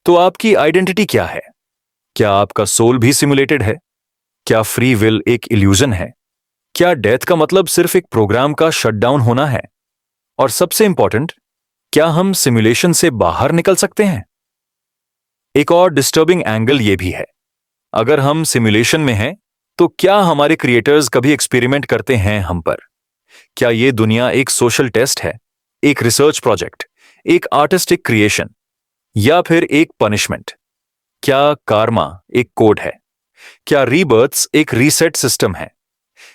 Speaker 1: तो आपकी आइडेंटिटी क्या है? क्या आपका सोल भी सिमुलेटेड है? क्या फ्री विल एक इल्यूजन है? क्या डेथ का मतलब सिर्फ एक प्रोग्राम का शटडाउन होना है? और सबसे इंपॉर्टेंट, क्या हम सिमुलेशन से बाहर निकल सकते हैं? एक और डिस्टर्बिंग एंगल यह भी है, अगर हम सिमुलेशन में हैं तो क्या हमारे क्रिएटर्स कभी एक्सपेरिमेंट करते हैं हम पर? क्या यह दुनिया एक सोशल टेस्ट है, एक रिसर्च प्रोजेक्ट, एक आर्टिस्टिक क्रिएशन, या फिर एक पनिशमेंट? क्या कार्मा एक कोड है? क्या रीबर्थ्स एक रीसेट सिस्टम है?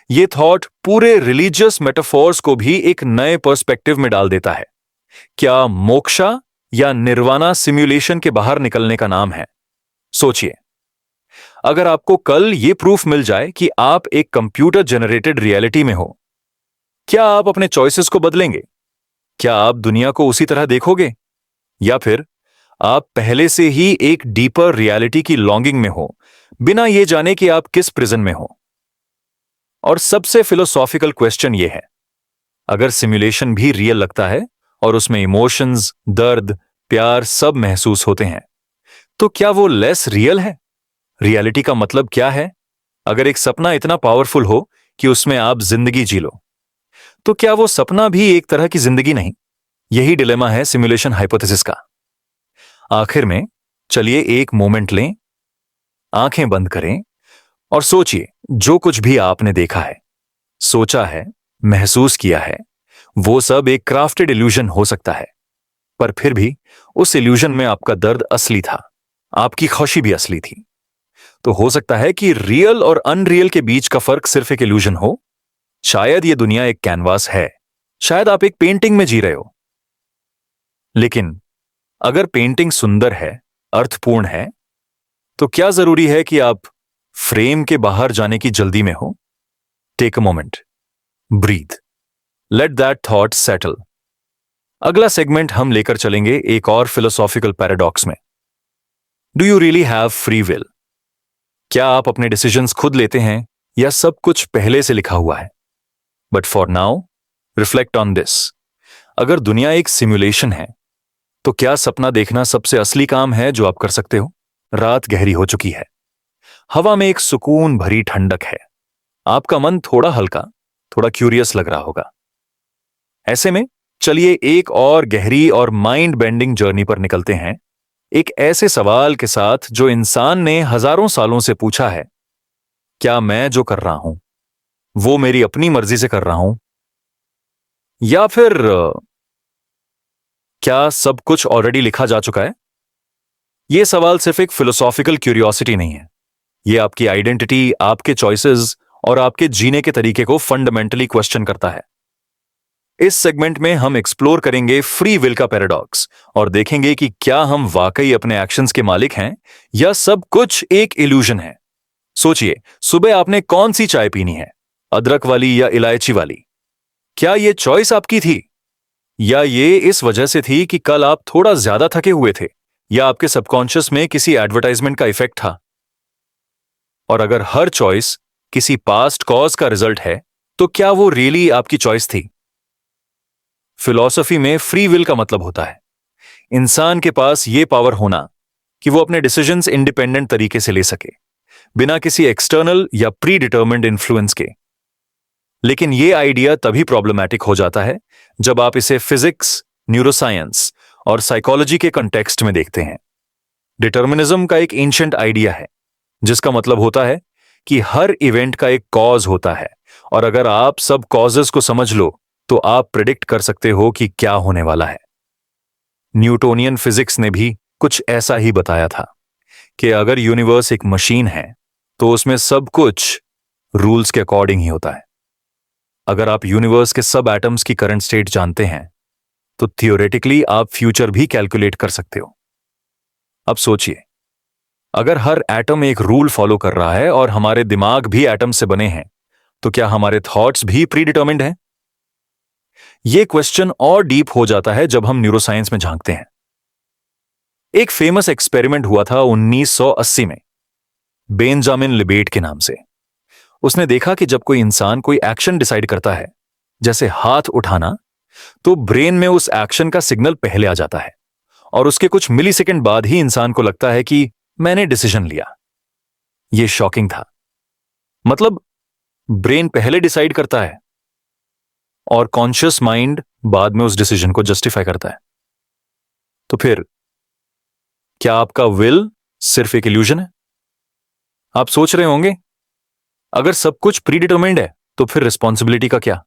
Speaker 1: यह थॉट पूरे रिलीजियस मेटाफोर्स को भी एक नए पर्सपेक्टिव में डाल देता है। क्या मोक्षा या निर्वाणा सिमुलेशन के बाहर निकलने का नाम है? सोचिए, अगर आपको कल यह प्रूफ मिल जाए कि आप एक कंप्यूटर जनरेटेड रियलिटी में हो, क्या आप अपने चॉइसेस को बदलेंगे? क्या आप दुनिया को उसी तरह देखोगे, या फिर आप पहले से ही एक डीपर रियलिटी की लॉन्गिंग में हो, बिना यह जाने कि आप किस प्रिजन में हो? और सबसे फिलोसॉफिकल क्वेश्चन यह है, अगर सिमुलेशन भी रियल लगता है और उसमें इमोशंस, दर्द, प्यार सब महसूस होते हैं, तो क्या वो लेस रियल है? रियलिटी का मतलब क्या है? अगर एक सपना इतना पावरफुल हो कि उसमें आप जिंदगी जी लो, तो क्या वो सपना भी एक तरह की जिंदगी नहीं? यही डिलेमा है सिमुलेशन हाइपोथेसिस का। आखिर में चलिए एक मोमेंट लें, आंखें बंद करें और सोचिए, जो कुछ भी आपने देखा है, सोचा है, महसूस किया है, वो सब एक क्राफ्टेड इल्यूजन हो सकता है। पर फिर भी उस इल्यूजन में आपका दर्द असली था, आपकी खुशी भी असली थी। तो हो सकता है कि रियल और अनरियल के बीच का फर्क सिर्फ एक इल्यूजन हो। शायद ये दुनिया एक कैनवास है, शायद आप एक पेंटिंग में जी रहे हो। लेकिन अगर पेंटिंग सुंदर है, अर्थपूर्ण है, तो क्या जरूरी है कि आप फ्रेम के बाहर जाने की जल्दी में हो? Take a moment, breathe, let that thought settle. अगला सेगमेंट हम लेकर चलेंगे एक और फिलोसॉफिकल पैराडॉक्स में। Do you really have free will? क्या आप अपने डिसीजंस खुद लेते हैं या सब कुछ पहले से लिखा हुआ है? But for now, reflect on this. अगर दुनिया एक सिमुलेशन है, तो क्या सपना देखना सबसे असली काम है जो आप कर सकते हो? रात गहरी हो चुकी है, हवा में एक सुकून भरी ठंडक है, आपका मन थोड़ा हल्का, थोड़ा क्यूरियस लग रहा होगा। ऐसे में चलिए एक और गहरी और माइंड बेंडिंग जर्नी पर निकलते हैं, एक ऐसे सवाल के साथ जो इंसान ने हजारों सालों से पूछा है। क्या मैं जो कर रहा हूं वो मेरी अपनी मर्जी से कर रहा हूं, या फिर क्या सब कुछ ऑलरेडी लिखा जा चुका है? यह सवाल सिर्फ एक फिलोसॉफिकल क्यूरियोसिटी नहीं है, यह आपकी आइडेंटिटी, आपके चॉइसेस और आपके जीने के तरीके को फंडामेंटली क्वेश्चन करता है। इस सेगमेंट में हम एक्सप्लोर करेंगे फ्री विल का पैराडॉक्स और देखेंगे कि क्या हम वाकई अपने एक्शंस के मालिक हैं या सब कुछ एक इल्यूजन है। सोचिए, सुबह आपने कौन सी चाय पीनी है, अदरक वाली या इलायची वाली? क्या यह चॉइस आपकी थी, या ये इस वजह से थी कि कल आप थोड़ा ज्यादा थके हुए थे, या आपके सबकॉन्शियस में किसी एडवर्टाइजमेंट का इफेक्ट था? और अगर हर चॉइस किसी पास्ट कॉज का रिजल्ट है, तो क्या वो रियली आपकी चॉइस थी? फिलॉसफी में फ्री विल का मतलब होता है इंसान के पास यह पावर होना कि वो अपने डिसीजंस इंडिपेंडेंट तरीके से ले सके, बिना किसी एक्सटर्नल या प्री डिटर्मिन्ड इन्फ्लुएंस के। लेकिन यह आइडिया तभी प्रॉब्लमैटिक हो जाता है जब आप इसे फिजिक्स, न्यूरोसाइंस और साइकोलॉजी के कॉन्टेक्स्ट में देखते हैं। डिटर्मिनिज्म का एक एंशिएंट आइडिया है जिसका मतलब होता है कि हर इवेंट का एक कॉज होता है, और अगर आप सब कॉजेस को समझ लो तो आप प्रिडिक्ट कर सकते हो कि क्या होने वाला है। न्यूटोनियन फिजिक्स ने भी कुछ ऐसा ही बताया था कि अगर यूनिवर्स एक मशीन है तो उसमें सब कुछ रूल्स के अकॉर्डिंग ही होता है। अगर आप यूनिवर्स के सब एटम्स की करंट स्टेट जानते हैं तो थियोरेटिकली आप फ्यूचर भी कैलकुलेट कर सकते हो। अब सोचिए, अगर हर एटम एक रूल फॉलो कर रहा है और हमारे दिमाग भी एटम से बने हैं, तो क्या हमारे थॉट्स भी प्री डिटर्मिन्ड हैं? यह क्वेश्चन और डीप हो जाता है जब हम न्यूरोसाइंस में झांकते हैं। एक फेमस एक्सपेरिमेंट हुआ था 1980 में, बेंजामिन लिबेट के नाम से। उसने देखा कि जब कोई इंसान कोई एक्शन डिसाइड करता है, जैसे हाथ उठाना, तो ब्रेन में उस एक्शन का सिग्नल पहले आ जाता है और उसके कुछ मिलीसेकंड बाद ही इंसान को लगता है कि मैंने डिसीजन लिया। यह शॉकिंग था। मतलब ब्रेन पहले डिसाइड करता है और कॉन्शियस माइंड बाद में उस डिसीजन को जस्टिफाई करता है। तो फिर क्या आपका विल सिर्फ एक इल्यूजन है? आप सोच रहे होंगे, अगर सब कुछ प्री डिटरमाइंड है तो फिर रिस्पॉन्सिबिलिटी का क्या?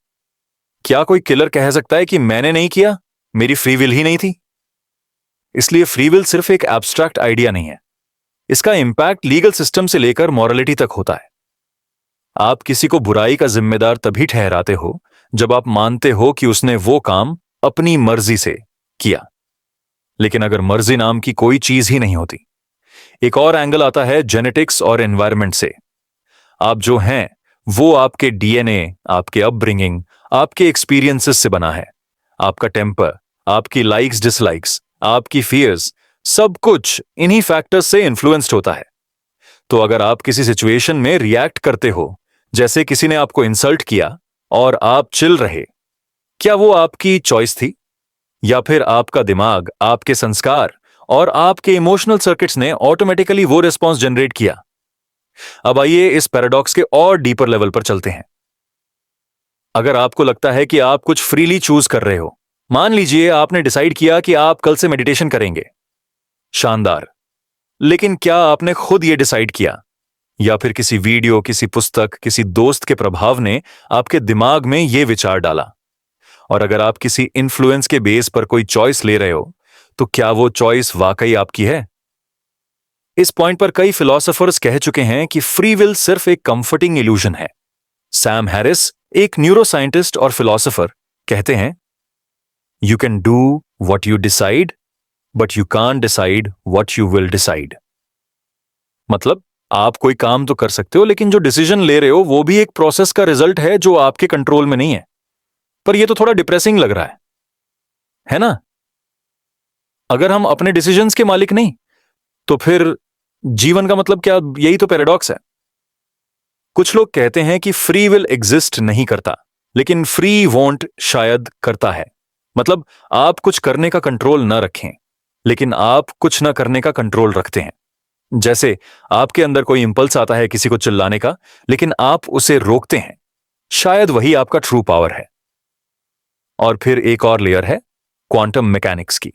Speaker 1: क्या कोई किलर कह सकता है कि मैंने नहीं किया, मेरी फ्री विल ही नहीं थी? इसलिए फ्री विल सिर्फ एक एब्स्ट्रैक्ट आइडिया नहीं है, इसका इंपैक्ट लीगल सिस्टम से लेकर मॉरलिटी तक होता है। आप किसी को बुराई का जिम्मेदार तभी ठहराते हो जब आप मानते हो कि उसने वो काम अपनी मर्जी से किया। लेकिन अगर मर्जी नाम की कोई चीज ही नहीं होती। एक और एंगल आता है जेनेटिक्स और एनवायरनमेंट से। आप जो हैं वो आपके डीएनए, आपके अपब्रिंगिंग, आपके एक्सपीरियंसेस से बना है। आपका टेम्पर, आपकी लाइक्स डिसलाइक्स, आपकी फियर्स, सब कुछ इन्हीं फैक्टर्स से इन्फ्लुएंस्ड होता है। तो अगर आप किसी सिचुएशन में रिएक्ट करते हो, जैसे किसी ने आपको इंसल्ट किया और आप चिल रहे, क्या वो आपकी चॉइस थी, या फिर आपका दिमाग, आपके संस्कार और आपके इमोशनल सर्किट्स ने ऑटोमेटिकली वो रिस्पॉन्स जनरेट किया? अब आइए इस पैराडॉक्स के और डीपर लेवल पर चलते हैं। अगर आपको लगता है कि आप कुछ फ्रीली चूज कर रहे हो, मान लीजिए आपने डिसाइड किया कि आप कल से मेडिटेशन करेंगे। शानदार। लेकिन क्या आपने खुद यह डिसाइड किया, या फिर किसी वीडियो, किसी पुस्तक, किसी दोस्त के प्रभाव ने आपके दिमाग में यह विचार डाला? और अगर आप किसी इन्फ्लुएंस के बेस पर कोई चॉइस ले रहे हो, तो क्या वो चॉइस वाकई आपकी है? इस पॉइंट पर कई फिलोसोफर्स कह चुके हैं कि फ्री विल सिर्फ एक कंफर्टिंग इल्यूजन है। सैम हैरिस, एक न्यूरोसाइंटिस्ट और फिलोसोफर, कहते हैं, you can do what you decide but you can't decide what you will decide. मतलब आप कोई काम तो कर सकते हो, लेकिन जो डिसीजन ले रहे हो वो भी एक प्रोसेस का रिजल्ट है जो आपके कंट्रोल में नहीं है। पर यह तो थोड़ा डिप्रेसिंग लग रहा है ना? अगर हम अपने डिसीजंस के मालिक नहीं, तो फिर जीवन का मतलब क्या? यही तो पैराडॉक्स है। कुछ लोग कहते हैं कि फ्री विल एग्जिस्ट नहीं करता, लेकिन फ्री वॉन्ट शायद करता है। मतलब आप कुछ करने का कंट्रोल ना रखें, लेकिन आप कुछ ना करने का कंट्रोल रखते हैं। जैसे आपके अंदर कोई इंपल्स आता है किसी को चिल्लाने का, लेकिन आप उसे रोकते हैं। शायद वही आपका ट्रू पावर है। और फिर एक और लेयर है क्वांटम मैकेनिक्स की।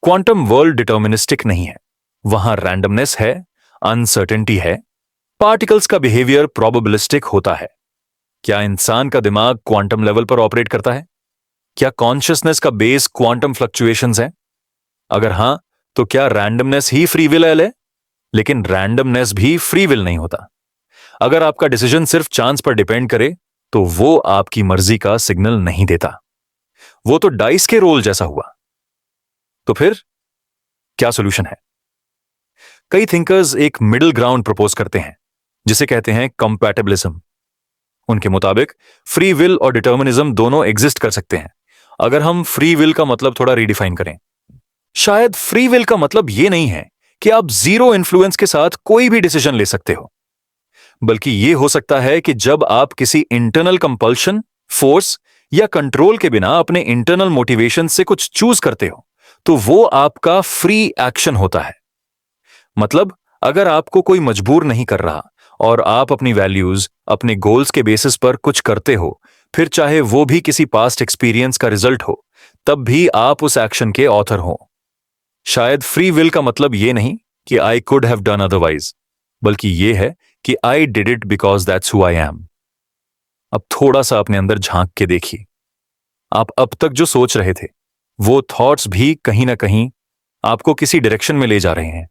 Speaker 1: क्वांटम वर्ल्ड डिटर्मिनिस्टिक नहीं है, वहां रैंडमनेस है, अनसर्टेनिटी है, पार्टिकल्स का बिहेवियर प्रोबेबिलिस्टिक होता है। क्या इंसान का दिमाग क्वांटम लेवल पर ऑपरेट करता है? क्या कॉन्शियसनेस का बेस क्वांटम फ्लक्चुएशंस है? अगर हां, तो क्या रैंडमनेस ही फ्री विल है? लेकिन रैंडमनेस भी फ्री विल नहीं होता। अगर आपका डिसीजन सिर्फ चांस पर डिपेंड करे, तो वो आपकी मर्जी का सिग्नल नहीं देता, वो तो डाइस के रोल जैसा हुआ। तो फिर क्या सॉल्यूशन है? कई थिंकर्स एक मिडिल ग्राउंड प्रपोज करते हैं, जिसे कहते हैं कंपैटिबिलिज्म। उनके मुताबिक फ्री विल और डिटर्मिनिज्म दोनों एग्जिस्ट कर सकते हैं। अगर हम फ्री विल का मतलब थोड़ा रीडिफाइन करें, शायद फ्री विल का मतलब यह नहीं है कि आप जीरो इन्फ्लुएंस के साथ कोई भी डिसीजन ले सकते हो, बल्कि यह हो सकता है कि जब आप किसी इंटरनल कंपल्शन, फोर्स या कंट्रोल के बिना अपने इंटरनल मोटिवेशन से कुछ चूज करते हो, तो वो आपका फ्री एक्शन होता है। मतलब अगर आपको कोई मजबूर नहीं कर रहा और आप अपनी वैल्यूज, अपने गोल्स के बेसिस पर कुछ करते हो, फिर चाहे वो भी किसी पास्ट एक्सपीरियंस का रिजल्ट हो, तब भी आप उस एक्शन के ऑथर हो। शायद फ्री विल का मतलब यह नहीं कि I could have done otherwise, बल्कि यह है कि I did it because that's who I am. अब थोड़ा सा अपने अंदर झांक के देखिए, आप अब तक जो सोच रहे थे, वो थॉट्स भी कहीं ना कहीं आपको किसी डायरेक्शन में ले जा रहे हैं।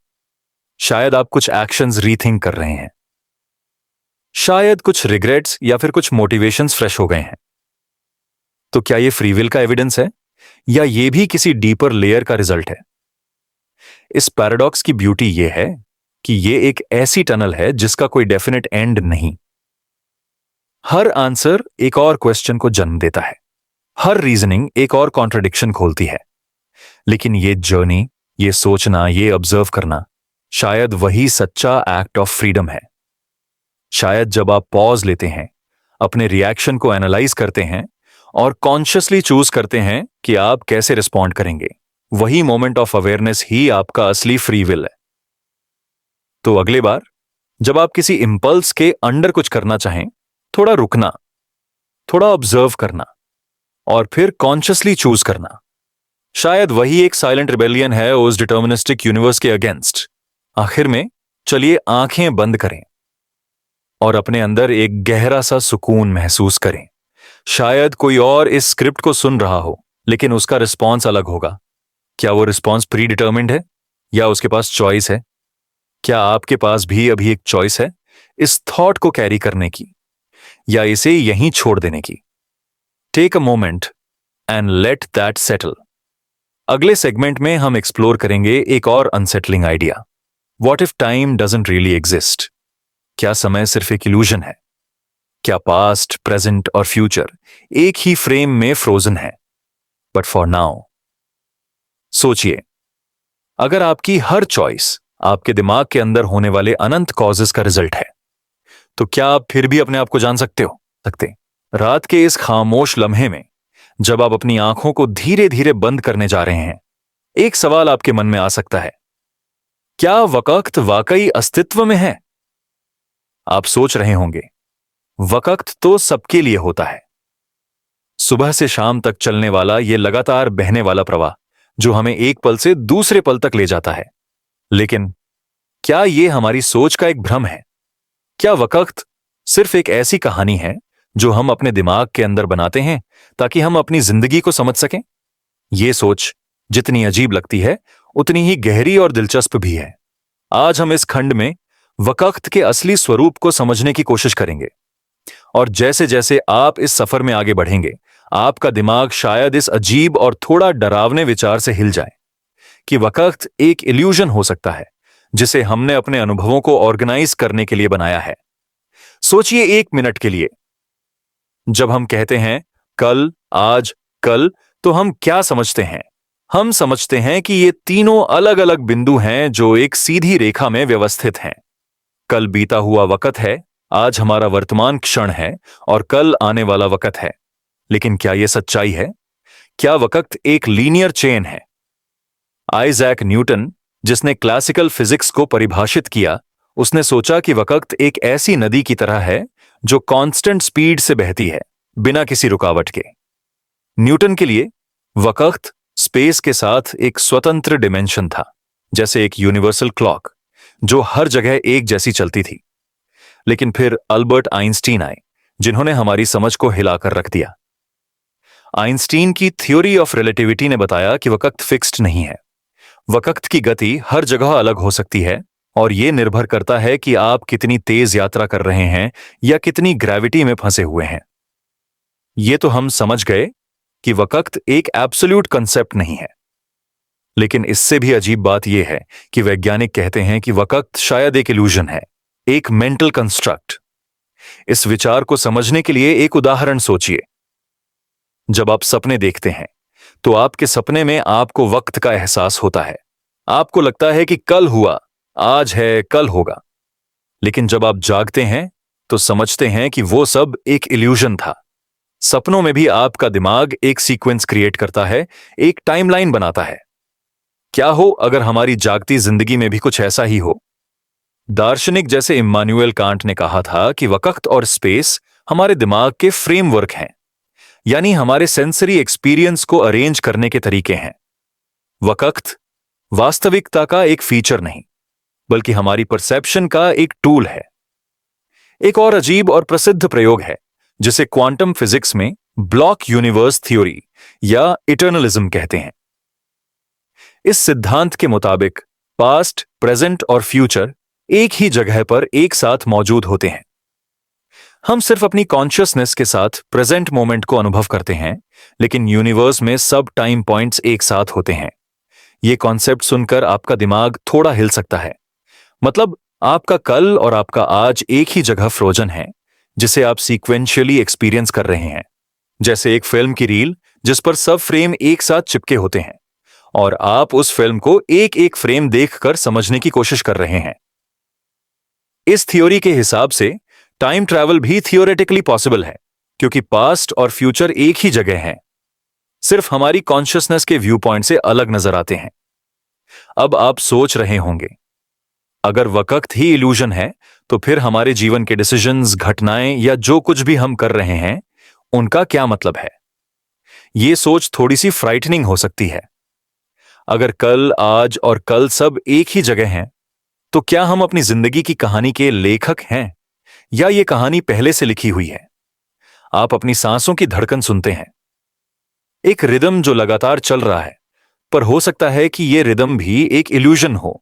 Speaker 1: शायद आप कुछ एक्शंस रीथिंक कर रहे हैं, शायद कुछ रिग्रेट्स या फिर कुछ मोटिवेशंस फ्रेश हो गए हैं। तो क्या यह फ्री विल का एविडेंस है, या यह भी किसी डीपर लेयर का रिजल्ट है? इस पैराडॉक्स की ब्यूटी यह है कि यह एक ऐसी टनल है जिसका कोई डेफिनेट एंड नहीं। हर आंसर एक और क्वेश्चन को जन्म देता है, हर रीजनिंग एक और कॉन्ट्रडिक्शन खोलती है। लेकिन यह जर्नी, यह सोचना, यह ऑब्जर्व करना, शायद वही सच्चा एक्ट ऑफ फ्रीडम है। शायद जब आप पॉज लेते हैं, अपने रिएक्शन को एनालाइज करते हैं और कॉन्शियसली चूज करते हैं कि आप कैसे रिस्पॉन्ड करेंगे, वही मोमेंट ऑफ अवेयरनेस ही आपका असली फ्री विल है। तो अगली बार जब आप किसी इंपल्स के अंडर कुछ करना चाहें, थोड़ा रुकना, थोड़ा ऑब्जर्व करना और फिर कॉन्शियसली चूज करना। शायद वही एक साइलेंट रिबेलियन है उस डिटर्मिनिस्टिक यूनिवर्स के अगेंस्ट। आखिर में चलिए आंखें बंद करें और अपने अंदर एक गहरा सा सुकून महसूस करें। शायद कोई और इस स्क्रिप्ट को सुन रहा हो, लेकिन उसका रिस्पॉन्स अलग होगा। क्या वो रिस्पॉन्स प्री डिटर्मिन्ड है या उसके पास चॉइस है? क्या आपके पास भी अभी एक चॉइस है इस थॉट को कैरी करने की या इसे यहीं छोड़ देने की? Take a moment and let that settle. अगले सेगमेंट में हम एक्सप्लोर करेंगे एक और unsettling idea, what if time doesn't really exist? क्या समय सिर्फ एक इल्यूजन है? क्या पास्ट, प्रेजेंट और फ्यूचर एक ही फ्रेम में फ्रोजन है? बट फॉर नाउ सोचिए, अगर आपकी हर चॉइस आपके दिमाग के अंदर होने वाले अनंत कॉजेस का रिजल्ट है, तो क्या आप फिर भी अपने आप को जान सकते हो? रात के इस खामोश लम्हे में जब आप अपनी आंखों को धीरे धीरे बंद करने जा रहे हैं, एक सवाल आपके मन में आ सकता है, क्या वक्त वाकई अस्तित्व में है? आप सोच रहे होंगे, वक्त तो सबके लिए होता है, सुबह से शाम तक चलने वाला यह लगातार बहने वाला प्रवाह जो हमें एक पल से दूसरे पल तक ले जाता है। लेकिन क्या यह हमारी सोच का एक भ्रम है? क्या वक्त सिर्फ एक ऐसी कहानी है जो हम अपने दिमाग के अंदर बनाते हैं ताकि हम अपनी जिंदगी को समझ सकें? यह सोच जितनी अजीब लगती है, उतनी ही गहरी और दिलचस्प भी है। आज हम इस खंड में वक्त के असली स्वरूप को समझने की कोशिश करेंगे, और जैसे जैसे आप इस सफर में आगे बढ़ेंगे, आपका दिमाग शायद इस अजीब और थोड़ा डरावने विचार से हिल जाए कि वक्त एक इल्यूजन हो सकता है जिसे हमने अपने अनुभवों को ऑर्गेनाइज करने के लिए बनाया है। सोचिए 1 मिनट के लिए, जब हम कहते हैं कल, आज, कल, तो हम क्या समझते हैं? हम समझते हैं कि ये तीनों अलग अलग बिंदु हैं जो एक सीधी रेखा में व्यवस्थित हैं। कल बीता हुआ वक्त है, आज हमारा वर्तमान क्षण है, और कल आने वाला वक्त है। लेकिन क्या यह सच्चाई है? क्या वक्त एक लीनियर चेन है? आइजैक न्यूटन, जिसने क्लासिकल फिजिक्स को परिभाषित किया, उसने सोचा कि वक्त एक ऐसी नदी की तरह है जो कांस्टेंट स्पीड से बहती है, बिना किसी रुकावट के। न्यूटन के लिए वक्त स्पेस के साथ एक स्वतंत्र डिमेंशन था, जैसे एक यूनिवर्सल क्लॉक जो हर जगह एक जैसी चलती थी। लेकिन फिर अल्बर्ट आइंस्टीन आए, जिन्होंने हमारी समझ को हिलाकर रख दिया। आइंस्टीन की थ्योरी ऑफ रिलेटिविटी ने बताया कि वक्त फिक्स्ड नहीं है। वक्त की गति हर जगह अलग हो सकती है, और यह निर्भर करता है कि आप कितनी तेज यात्रा कर रहे हैं या कितनी ग्रेविटी में फंसे हुए हैं। यह तो हम समझ गए कि वक्त एक एब्सोल्यूट कंसेप्ट नहीं है। लेकिन इससे भी अजीब बात यह है कि वैज्ञानिक कहते हैं कि वक्त शायद एक इल्यूजन है, एक मेंटल कंस्ट्रक्ट। इस विचार को समझने के लिए एक उदाहरण सोचिए। जब आप सपने देखते हैं तो आपके सपने में आपको वक्त का एहसास होता है। आपको लगता है कि कल हुआ, आज है, कल होगा। लेकिन जब आप जागते हैं तो समझते हैं कि वो सब एक इल्यूजन था। सपनों में भी आपका दिमाग एक सीक्वेंस क्रिएट करता है, एक टाइमलाइन बनाता है। क्या हो अगर हमारी जागती जिंदगी में भी कुछ ऐसा ही हो? दार्शनिक जैसे इम्मानुएल कांट ने कहा था कि वक्त और स्पेस हमारे दिमाग के फ्रेमवर्क हैं, यानी हमारे सेंसरी एक्सपीरियंस को अरेंज करने के तरीके हैं। वक्त वास्तविकता का एक फीचर नहीं, बल्कि हमारी परसेप्शन का एक टूल है। एक और अजीब और प्रसिद्ध प्रयोग है जिसे क्वांटम फिजिक्स में ब्लॉक यूनिवर्स थ्योरी या इटर्नलिज्म कहते हैं। इस सिद्धांत के मुताबिक पास्ट, प्रेजेंट और फ्यूचर एक ही जगह पर एक साथ मौजूद होते हैं। हम सिर्फ अपनी कॉन्शियसनेस के साथ प्रेजेंट मोमेंट को अनुभव करते हैं, लेकिन यूनिवर्स में सब टाइम पॉइंट्स एक साथ होते हैं। यह कॉन्सेप्ट सुनकर आपका दिमाग थोड़ा हिल सकता है। मतलब आपका कल और आपका आज एक ही जगह फ्रोजन है, जिसे आप सीक्वेंशियली एक्सपीरियंस कर रहे हैं, जैसे एक फिल्म की रील जिस पर सब फ्रेम एक साथ चिपके होते हैं, और आप उस फिल्म को एक एक फ्रेम देखकर समझने की कोशिश कर रहे हैं। इस थ्योरी के हिसाब से टाइम ट्रैवल भी थियोरेटिकली पॉसिबल है, क्योंकि पास्ट और फ्यूचर एक ही जगह हैं, सिर्फ हमारी कॉन्शियसनेस के व्यू पॉइंट से अलग नजर आते हैं। अब आप सोच रहे होंगे, अगर वक्त ही इल्यूजन है तो फिर हमारे जीवन के डिसीजंस, घटनाएं या जो कुछ भी हम कर रहे हैं, उनका क्या मतलब है? यह सोच थोड़ी सी फ्राइटनिंग हो सकती है। अगर कल, आज और कल सब एक ही जगह हैं, तो क्या हम अपनी जिंदगी की कहानी के लेखक हैं, या यह कहानी पहले से लिखी हुई है? आप अपनी सांसों की धड़कन सुनते हैं, एक रिदम जो लगातार चल रहा है, पर हो सकता है कि यह रिदम भी एक इल्यूजन हो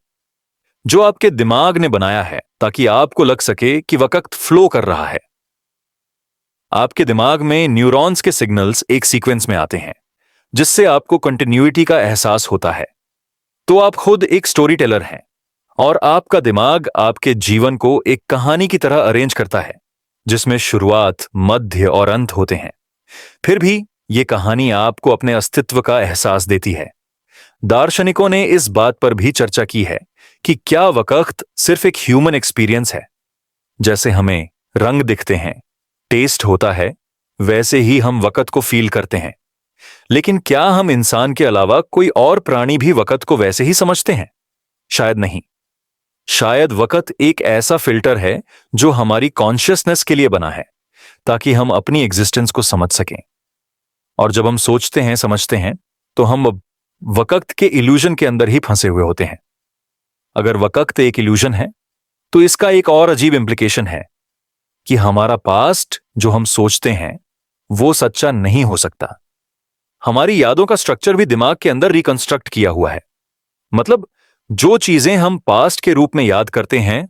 Speaker 1: जो आपके दिमाग ने बनाया है ताकि आपको लग सके कि वक्त फ्लो कर रहा है। आपके दिमाग में न्यूरॉन्स के सिग्नल्स एक सीक्वेंस में आते हैं, जिससे आपको कंटिन्यूटी का एहसास होता है। तो आप खुद एक स्टोरी टेलर हैं, और आपका दिमाग आपके जीवन को एक कहानी की तरह अरेंज करता है, जिसमें शुरुआत, मध्य और अंत होते हैं। फिर भी यह कहानी आपको अपने अस्तित्व का एहसास देती है। दार्शनिकों ने इस बात पर भी चर्चा की है कि क्या वक्त सिर्फ एक ह्यूमन एक्सपीरियंस है? जैसे हमें रंग दिखते हैं, टेस्ट होता है, वैसे ही हम वक्त को फील करते हैं। लेकिन क्या हम इंसान के अलावा कोई और प्राणी भी वक्त को वैसे ही समझते हैं? शायद नहीं। शायद वक्त एक ऐसा फिल्टर है जो हमारी कॉन्शियसनेस के लिए बना है, ताकि हम अपनी एग्जिस्टेंस को समझ सकें। और जब हम सोचते हैं, समझते हैं, तो हम वक्त के इल्यूजन के अंदर ही फंसे हुए होते हैं। अगर वक्त एक इल्यूजन है, तो इसका एक और अजीब इंप्लीकेशन है कि हमारा पास्ट जो हम सोचते हैं वो सच्चा नहीं हो सकता। हमारी यादों का स्ट्रक्चर भी दिमाग के अंदर रिकंस्ट्रक्ट किया हुआ है। मतलब जो चीजें हम पास्ट के रूप में याद करते हैं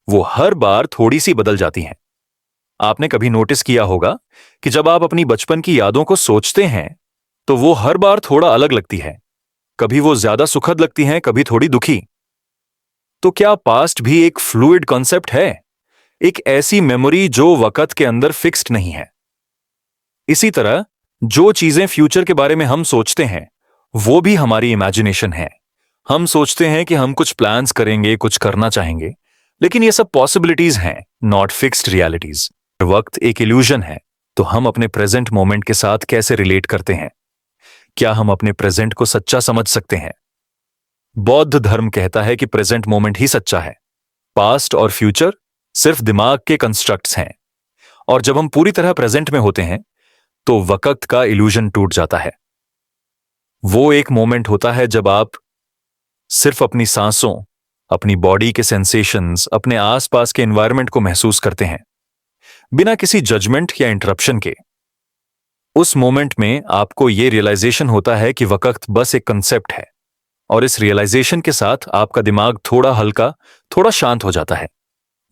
Speaker 1: वो हर बार थोड़ी सी बदल जाती हैं। आपने कभी नोटिस किया होगा कि जब आप अपनी बचपन की यादों को सोचते हैं तो वो हर बार थोड़ा अलग लगती है। कभी वो ज्यादा सुखद लगती हैं, कभी थोड़ी दुखी। तो क्या पास्ट भी एक फ्लूइड कॉन्सेप्ट है, एक ऐसी मेमोरी जो वक्त के अंदर फिक्स्ड नहीं है? इसी तरह जो चीजें फ्यूचर के बारे में हम सोचते हैं वो भी हमारी इमेजिनेशन है। हम सोचते हैं कि हम कुछ प्लान्स करेंगे, कुछ करना चाहेंगे, लेकिन ये सब पॉसिबिलिटीज हैं, नॉट फिक्स्ड रियलिटीज। वक्त एक इल्यूजन है, तो हम अपने प्रेजेंट मोमेंट के साथ कैसे रिलेट करते हैं? क्या हम अपने प्रेजेंट को सच्चा समझ सकते हैं? बौद्ध धर्म कहता है कि प्रेजेंट मोमेंट ही सच्चा है। पास्ट और फ्यूचर सिर्फ दिमाग के कंस्ट्रक्ट्स हैं। और जब हम पूरी तरह प्रेजेंट में होते हैं तो वक्त का इल्यूजन टूट जाता है। वो एक मोमेंट होता है जब आप सिर्फ अपनी सांसों, अपनी बॉडी के सेंसेशंस, अपने आसपास के एनवायरनमेंट को महसूस करते हैं, बिना किसी जजमेंट या इंटरप्शन के। उस मोमेंट में आपको यह रियलाइजेशन होता है कि वक्त बस एक कंसेप्ट है, और इस रियलाइजेशन के साथ आपका दिमाग थोड़ा हल्का, थोड़ा शांत हो जाता है,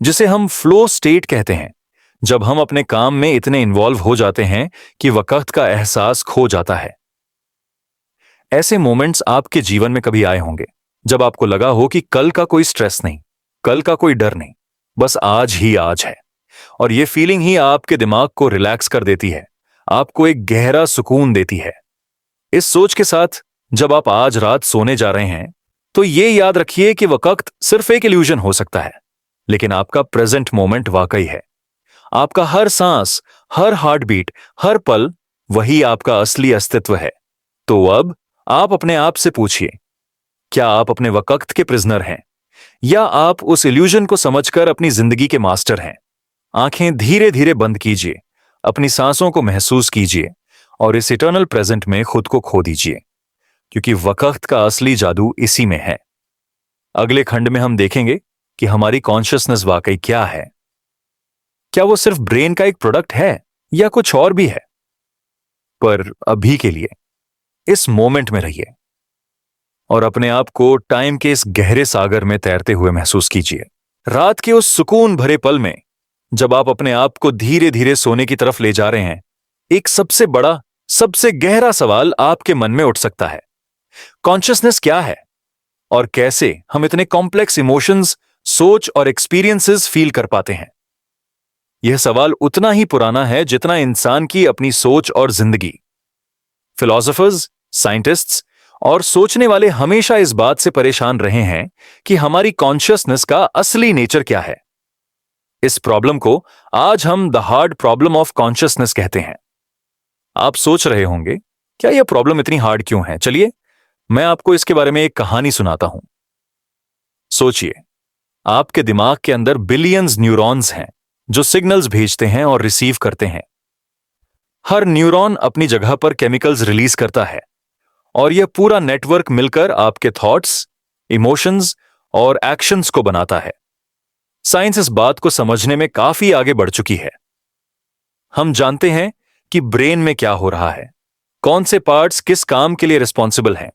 Speaker 1: जिसे हम फ्लो स्टेट कहते हैं। जब हम अपने काम में इतने इन्वॉल्व हो जाते हैं कि वक्त का एहसास खो जाता है। ऐसे मोमेंट्स आपके जीवन में कभी आए होंगे जब आपको लगा हो कि कल का कोई स्ट्रेस नहीं, कल का कोई डर नहीं, बस आज ही आज है। और ये फीलिंग ही आपके दिमाग को रिलैक्स कर देती है, आपको एक गहरा सुकून देती है। इस सोच के साथ जब आप आज रात सोने जा रहे हैं तो ये याद रखिए कि वक्त सिर्फ एक इल्यूजन हो सकता है, लेकिन आपका प्रेजेंट मोमेंट वाकई है। आपका हर सांस, हर हार्ट बीट, हर पल वही आपका असली अस्तित्व है। तो अब आप अपने आप से पूछिए, क्या आप अपने वक्त के प्रिजनर हैं, या आप उस इल्यूजन को समझकर अपनी जिंदगी के मास्टर हैं? आंखें धीरे धीरे बंद कीजिए, अपनी सांसों को महसूस कीजिए और इस इटर्नल प्रेजेंट में खुद को खो दीजिए, क्योंकि वक्त का असली जादू इसी में है। अगले खंड में हम देखेंगे कि हमारी कॉन्शियसनेस वाकई क्या है। क्या वो सिर्फ ब्रेन का एक प्रोडक्ट है या कुछ और भी है? पर अभी के लिए इस मोमेंट में रहिए और अपने आप को टाइम के इस गहरे सागर में तैरते हुए महसूस कीजिए। रात के उस सुकून भरे पल में जब आप अपने आप को धीरे धीरे सोने की तरफ ले जा रहे हैं, एक सबसे बड़ा, सबसे गहरा सवाल आपके मन में उठ सकता है। कॉन्शियसनेस क्या है और कैसे हम इतने कॉम्प्लेक्स इमोशंस, सोच और एक्सपीरियंसेस फील कर पाते हैं? यह सवाल उतना ही पुराना है जितना इंसान की अपनी सोच और जिंदगी। फिलोसोफर्स, साइंटिस्ट्स और सोचने वाले हमेशा इस बात से परेशान रहे हैं कि हमारी कॉन्शियसनेस का असली नेचर क्या है। इस प्रॉब्लम को आज हम the hard problem of consciousness कहते हैं। आप सोच रहे होंगे, क्या यह प्रॉब्लम इतनी हार्ड क्यों है? चलिए मैं आपको इसके बारे में एक कहानी सुनाता हूं। सोचिए, आपके दिमाग के अंदर बिलियंस न्यूरॉन्स हैं जो सिग्नल्स भेजते हैं और रिसीव करते हैं। हर न्यूरॉन अपनी जगह पर केमिकल्स रिलीज करता है और यह पूरा नेटवर्क मिलकर आपके थॉट्स, इमोशंस और एक्शंस को बनाता है। साइंस इस बात को समझने में काफी आगे बढ़ चुकी है। हम जानते हैं कि ब्रेन में क्या हो रहा है, कौन से पार्ट्स किस काम के लिए रिस्पॉन्सिबल हैं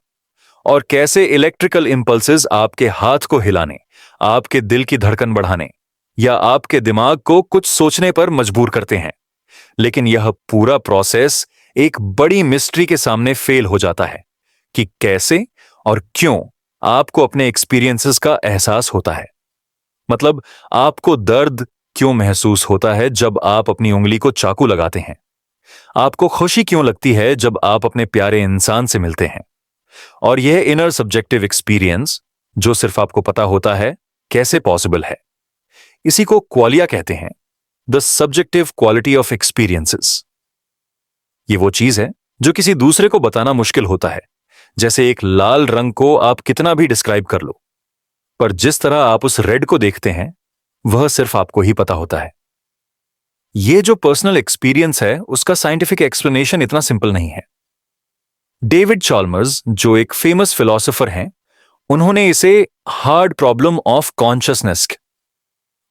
Speaker 1: और कैसे इलेक्ट्रिकल इंपल्सेस आपके हाथ को हिलाने, आपके दिल की धड़कन बढ़ाने या आपके दिमाग को कुछ सोचने पर मजबूर करते हैं। लेकिन यह पूरा प्रोसेस एक बड़ी मिस्ट्री के सामने फेल हो जाता है कि कैसे और क्यों आपको अपने एक्सपीरियंसेस का एहसास होता है। मतलब, आपको दर्द क्यों महसूस होता है जब आप अपनी उंगली को चाकू लगाते हैं? आपको खुशी क्यों लगती है जब आप अपने प्यारे इंसान से मिलते हैं? और यह इनर सब्जेक्टिव एक्सपीरियंस जो सिर्फ आपको पता होता है, कैसे पॉसिबल है? इसी को क्वालिया कहते हैं, the subjective quality of experiences. ये वो चीज है जो किसी दूसरे को बताना मुश्किल होता है। जैसे एक लाल रंग को आप कितना भी डिस्क्राइब कर लो, पर जिस तरह आप उस रेड को देखते हैं वह सिर्फ आपको ही पता होता है। यह जो पर्सनल एक्सपीरियंस है उसका साइंटिफिक एक्सप्लेनेशन इतना सिंपल नहीं है। डेविड चॉल्मर्स, जो एक फेमस फिलोसोफर हैं, उन्होंने इसे हार्ड प्रॉब्लम ऑफ कॉन्शियसनेस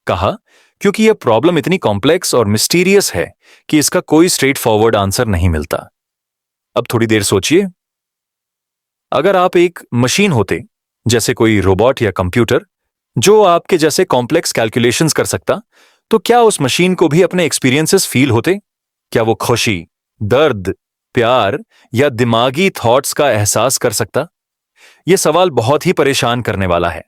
Speaker 1: कहा, क्योंकि यह प्रॉब्लम इतनी कॉम्प्लेक्स और मिस्टीरियस है कि इसका कोई स्ट्रेट फॉरवर्ड आंसर नहीं मिलता। अब थोड़ी देर सोचिए, अगर आप एक मशीन होते जैसे कोई रोबोट या कंप्यूटर जो आपके जैसे कॉम्प्लेक्स कैलकुलेशंस कर सकता, तो क्या उस मशीन को भी अपने एक्सपीरियंसेस फील होते? क्या वो खुशी, दर्द, प्यार या दिमागी थॉट्स का एहसास कर सकता? यह सवाल बहुत ही परेशान करने वाला है।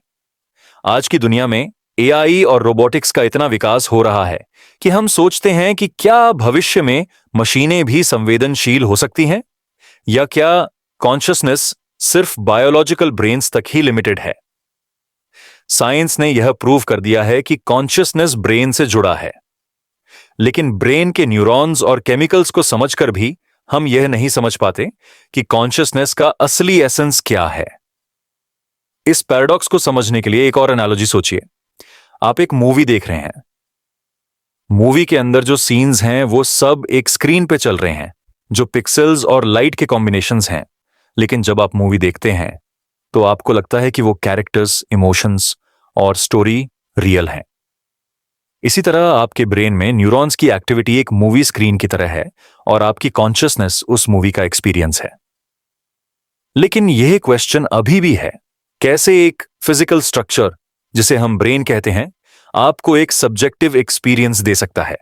Speaker 1: आज की दुनिया में एआई और रोबोटिक्स का इतना विकास हो रहा है कि हम सोचते हैं कि क्या भविष्य में मशीनें भी संवेदनशील हो सकती हैं, या क्या कॉन्शियसनेस सिर्फ बायोलॉजिकल ब्रेन्स तक ही लिमिटेड है? साइंस ने यह प्रूव कर दिया है कि कॉन्शियसनेस ब्रेन से जुड़ा है, लेकिन ब्रेन के न्यूरॉन्स और केमिकल्स को समझकर भी हम यह नहीं समझ पाते कि कॉन्शियसनेस का असली एसेंस क्या है। इस पैराडॉक्स को समझने के लिए एक और एनालॉजी सोचिए। आप एक मूवी देख रहे हैं। मूवी के अंदर जो सीन्स हैं वो सब एक स्क्रीन पे चल रहे हैं, जो पिक्सेल्स और लाइट के कॉम्बिनेशंस हैं। लेकिन जब आप मूवी देखते हैं तो आपको लगता है कि वो कैरेक्टर्स, इमोशंस और स्टोरी रियल हैं। इसी तरह आपके ब्रेन में न्यूरॉन्स की एक्टिविटी एक मूवी स्क्रीन की तरह है और आपकी कॉन्शियसनेस उस मूवी का एक्सपीरियंस है। लेकिन यह क्वेश्चन अभी भी है, कैसे एक फिजिकल स्ट्रक्चर जिसे हम ब्रेन कहते हैं आपको एक सब्जेक्टिव एक्सपीरियंस दे सकता है?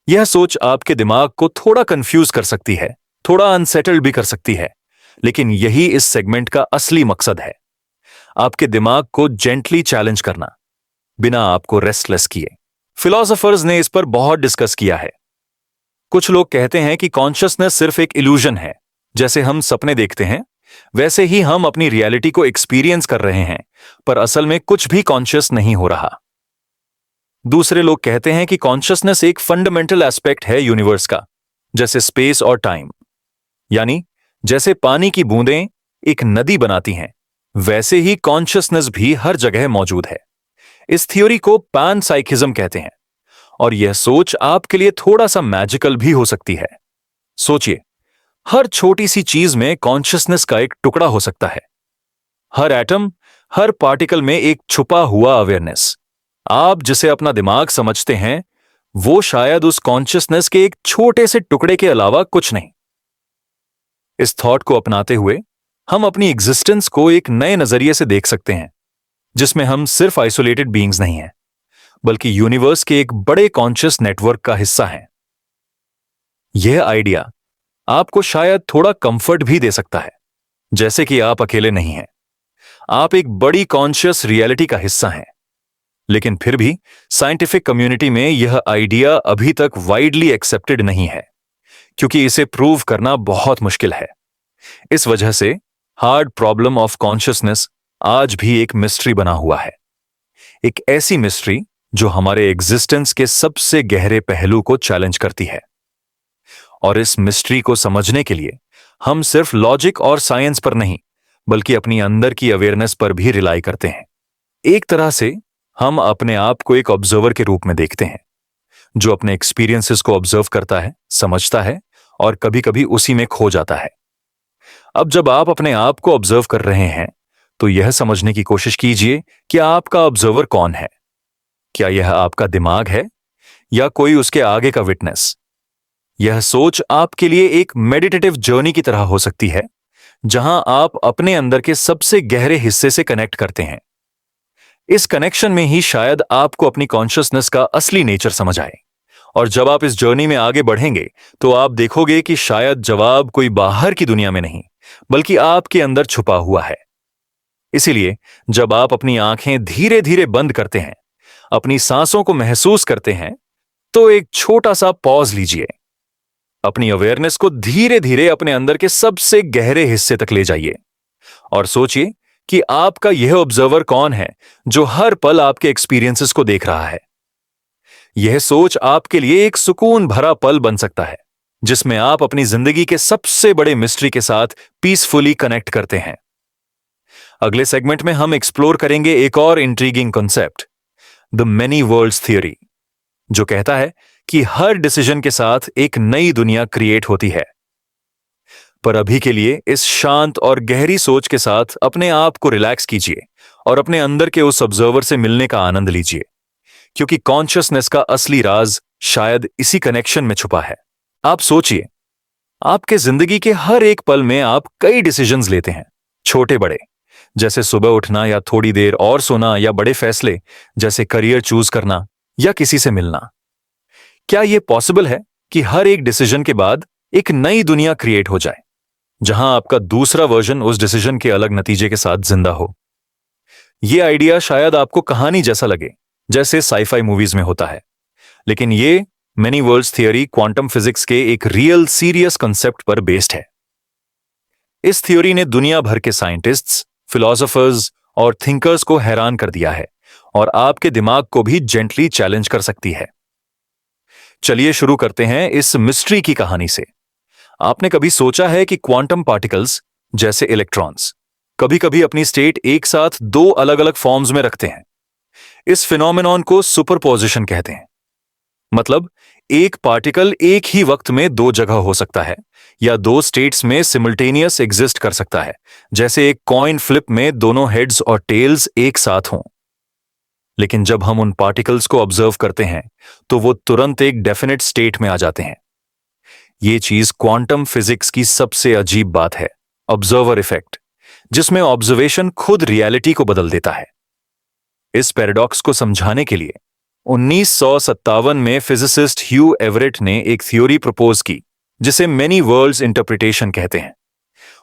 Speaker 1: यह सोच आपके दिमाग को थोड़ा कंफ्यूज कर सकती है, थोड़ा अनसेटल्ड भी कर सकती है, लेकिन यही इस सेगमेंट का असली मकसद है। आपके दिमाग को जेंटली चैलेंज करना, बिना आपको रेस्टलेस किए। फिलोसोफर्स ने इस पर बहुत डिस्कस किया है। कुछ लोग कहते हैं कि कॉन्शियसनेस सिर्फ एक इल्यूजन है, जैसे हम सपने देखते हैं वैसे ही हम अपनी रियलिटी को एक्सपीरियंस कर रहे हैं, पर असल में कुछ भी कॉन्शियस नहीं हो रहा। दूसरे लोग कहते हैं कि कॉन्शियसनेस एक फंडामेंटल एस्पेक्ट है यूनिवर्स का, जैसे स्पेस और टाइम। यानी जैसे पानी की बूंदें एक नदी बनाती हैं, वैसे ही कॉन्शियसनेस भी हर जगह मौजूद है। इस थ्योरी को पैनसाइकिज्म कहते हैं, और यह सोच आपके लिए थोड़ा सा मैजिकल भी हो सकती है। सोचिए, हर छोटी सी चीज में कॉन्शियसनेस का एक टुकड़ा हो सकता है। हर एटम, हर पार्टिकल में एक छुपा हुआ अवेयरनेस। आप जिसे अपना दिमाग समझते हैं वो शायद उस कॉन्शियसनेस के एक छोटे से टुकड़े के अलावा कुछ नहीं। इस थॉट को अपनाते हुए हम अपनी एग्जिस्टेंस को एक नए नजरिए से देख सकते हैं, जिसमें हम सिर्फ आइसोलेटेड बीइंग्स नहीं हैं, बल्कि यूनिवर्स के एक बड़े कॉन्शियस नेटवर्क का हिस्सा हैं। यह आइडिया आपको शायद थोड़ा कंफर्ट भी दे सकता है, जैसे कि आप अकेले नहीं हैं, आप एक बड़ी कॉन्शियस रियलिटी का हिस्सा हैं। लेकिन फिर भी साइंटिफिक कम्युनिटी में यह आइडिया अभी तक वाइडली एक्सेप्टेड नहीं है, क्योंकि इसे प्रूव करना बहुत मुश्किल है। इस वजह से हार्ड प्रॉब्लम ऑफ कॉन्शियसनेस आज भी एक मिस्ट्री बना हुआ है, एक ऐसी मिस्ट्री जो हमारे एग्जिस्टेंस के सबसे गहरे पहलू को चैलेंज करती है। और इस मिस्ट्री को समझने के लिए हम सिर्फ लॉजिक और साइंस पर नहीं, बल्कि अपनी अंदर की अवेयरनेस पर भी रिलाई करते हैं। एक तरह से हम अपने आप को एक ऑब्जर्वर के रूप में देखते हैं, जो अपने एक्सपीरियंसेस को ऑब्जर्व करता है, समझता है और कभी कभी उसी में खो जाता है। अब जब आप अपने आप को ऑब्जर्व कर रहे हैं तो यह समझने की कोशिश कीजिए कि आपका ऑब्जर्वर कौन है। क्या यह आपका दिमाग है या कोई उसके आगे का विटनेस? यह सोच आपके लिए एक मेडिटेटिव जर्नी की तरह हो सकती है, जहां आप अपने अंदर के सबसे गहरे हिस्से से कनेक्ट करते हैं। इस कनेक्शन में ही शायद आपको अपनी कॉन्शियसनेस का असली नेचर समझ आए। और जब आप इस जर्नी में आगे बढ़ेंगे तो आप देखोगे कि शायद जवाब कोई बाहर की दुनिया में नहीं, बल्कि आपके अंदर छुपा हुआ है। इसीलिए जब आप अपनी आंखें धीरे धीरे बंद करते हैं, अपनी सांसों को महसूस करते हैं, तो एक छोटा सा पॉज लीजिए। अपनी अवेयरनेस को धीरे धीरे अपने अंदर के सबसे गहरे हिस्से तक ले जाइए और सोचिए कि आपका यह ऑब्जर्वर कौन है जो हर पल आपके एक्सपीरियंसेस को देख रहा है। यह सोच आपके लिए एक सुकून भरा पल बन सकता है, जिसमें आप अपनी जिंदगी के सबसे बड़े मिस्ट्री के साथ पीसफुली कनेक्ट करते हैं। अगले सेगमेंट में हम एक्सप्लोर करेंगे एक और intriguing concept, the many world's theory, जो कहता है कि हर डिसीजन के साथ एक नई दुनिया क्रिएट होती है। पर अभी के लिए इस शांत और गहरी सोच के साथ अपने आप को रिलैक्स कीजिए और अपने अंदर के उस ऑब्जर्वर से मिलने का आनंद लीजिए, क्योंकि कॉन्शियसनेस का असली राज शायद इसी कनेक्शन में छुपा है। आप सोचिए, आपके जिंदगी के हर एक पल में आप कई डिसीजंस लेते हैं, छोटे बड़े, जैसे सुबह उठना या थोड़ी देर और सोना, या बड़े फैसले जैसे करियर चूज करना या किसी से मिलना। क्या यह पॉसिबल है कि हर एक डिसीजन के बाद एक नई दुनिया क्रिएट हो जाए, जहां आपका दूसरा वर्जन उस डिसीजन के अलग नतीजे के साथ जिंदा हो? यह आइडिया शायद आपको कहानी जैसा लगे, जैसे साईफाई मूवीज में होता है, लेकिन ये many world's theory quantum physics के एक रियल सीरियस कंसेप्ट पर बेस्ड है। इस थ्योरी ने दुनिया भर के साइंटिस्ट्स, फिलोसोफर्स और थिंकर्स को हैरान कर दिया है, और आपके दिमाग को भी जेंटली चैलेंज कर सकती है। चलिए शुरू करते हैं इस मिस्ट्री की कहानी से। आपने कभी सोचा है कि क्वांटम पार्टिकल्स जैसे इलेक्ट्रॉन्स कभी कभी अपनी स्टेट एक साथ दो अलग अलग फॉर्म्स में रखते हैं? इस फिनोमेनॉन को सुपरपोजिशन कहते हैं। मतलब एक पार्टिकल एक ही वक्त में दो जगह हो सकता है, या दो स्टेट्स में सिमल्टेनियस एग्जिस्ट कर सकता है, जैसे एक कॉइन फ्लिप में दोनों हेड्स और टेल्स एक साथ हों। लेकिन जब हम उन पार्टिकल्स को ऑब्जर्व करते हैं तो वो तुरंत एक डेफिनेट स्टेट में आ जाते हैं। ये चीज क्वांटम फिजिक्स की सबसे अजीब बात है, ऑब्जर्वर इफेक्ट, जिसमें ऑब्जर्वेशन खुद रियलिटी को बदल देता है। इस पैराडॉक्स को समझाने के लिए 1957 में फिजिसिस्ट ह्यू एवरेट ने एक थ्योरी प्रपोज की, जिसे मेनी वर्ल्ड्स इंटरप्रिटेशन कहते हैं।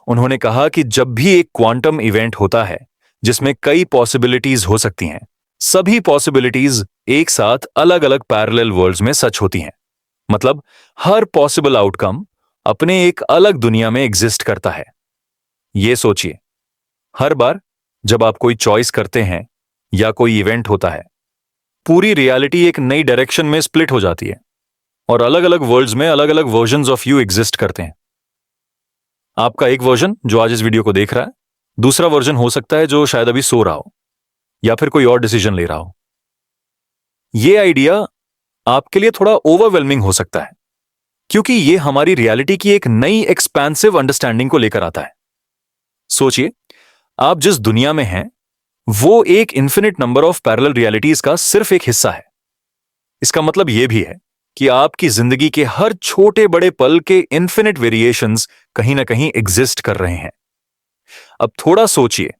Speaker 1: उन्होंने कहा कि जब भी एक क्वांटम इवेंट होता है जिसमें कई पॉसिबिलिटीज हो सकती हैं, सभी पॉसिबिलिटीज एक साथ अलग अलग पैरेलल वर्ल्ड्स में सच होती हैं। मतलब हर पॉसिबल आउटकम अपने एक अलग दुनिया में एग्जिस्ट करता है। ये सोचिए, हर बार जब आप कोई चॉइस करते हैं या कोई इवेंट होता है, पूरी रियलिटी एक नई डायरेक्शन में स्प्लिट हो जाती है, और अलग अलग वर्ल्ड्स में अलग अलग वर्जन्स ऑफ यू एग्जिस्ट करते हैं। आपका एक वर्जन जो आज इस वीडियो को देख रहा है, दूसरा वर्जन हो सकता है जो शायद अभी सो रहा हो या फिर कोई और डिसीजन ले रहा हो। यह आइडिया आपके लिए थोड़ा ओवरवेलमिंग हो सकता है, क्योंकि यह हमारी रियलिटी की एक नई एक्सपेंसिव अंडरस्टैंडिंग को लेकर आता है। सोचिए, आप जिस दुनिया में हैं वो एक infinite number of parallel realities का सिर्फ एक हिस्सा है। इसका मतलब यह भी है कि आपकी जिंदगी के हर छोटे बड़े पल के इन्फिनिट वेरिएशंस कहीं ना कहीं एग्जिस्ट कर रहे हैं। अब थोड़ा सोचिए,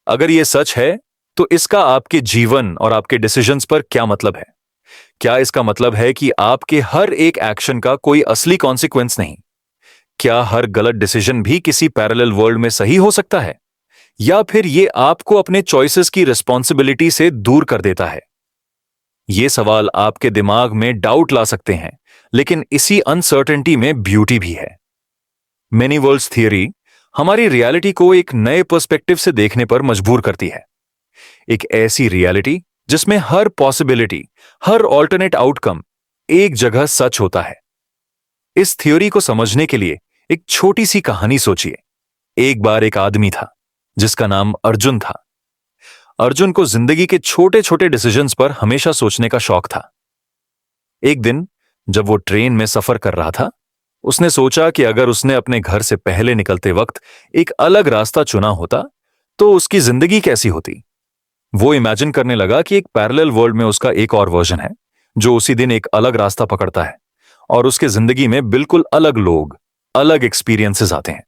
Speaker 1: अगर यह सच है तो इसका आपके जीवन और आपके डिसीजंस पर क्या मतलब है? क्या इसका मतलब है कि आपके हर एक एक्शन का कोई असली कॉन्सिक्वेंस नहीं? क्या हर गलत डिसीजन भी किसी पैरेलल वर्ल्ड में सही हो सकता है, या फिर यह आपको अपने चॉइसेस की रिस्पॉन्सिबिलिटी से दूर कर देता है? ये सवाल आपके दिमाग में डाउट ला सकते हैं, लेकिन इसी अनसर्टेनिटी में ब्यूटी भी है। मेनी वर्ल्ड्स थियरी हमारी रियलिटी को एक नए पर्सपेक्टिव से देखने पर मजबूर करती है। एक ऐसी रियलिटी जिसमें हर पॉसिबिलिटी, हर ऑल्टरनेट आउटकम एक जगह सच होता है। इस थ्योरी को समझने के लिए एक छोटी सी कहानी सोचिए। एक बार एक आदमी था जिसका नाम अर्जुन था। अर्जुन को जिंदगी के छोटे छोटे डिसीजंस पर हमेशा सोचने का शौक था। एक दिन जब वो ट्रेन में सफर कर रहा था, उसने सोचा कि अगर उसने अपने घर से पहले निकलते वक्त एक अलग रास्ता चुना होता तो उसकी जिंदगी कैसी होती। वो इमेजिन करने लगा कि एक पैरेलल वर्ल्ड में उसका एक और वर्जन है जो उसी दिन एक अलग रास्ता पकड़ता है, और उसके जिंदगी में बिल्कुल अलग लोग, अलग एक्सपीरियंसेस आते हैं।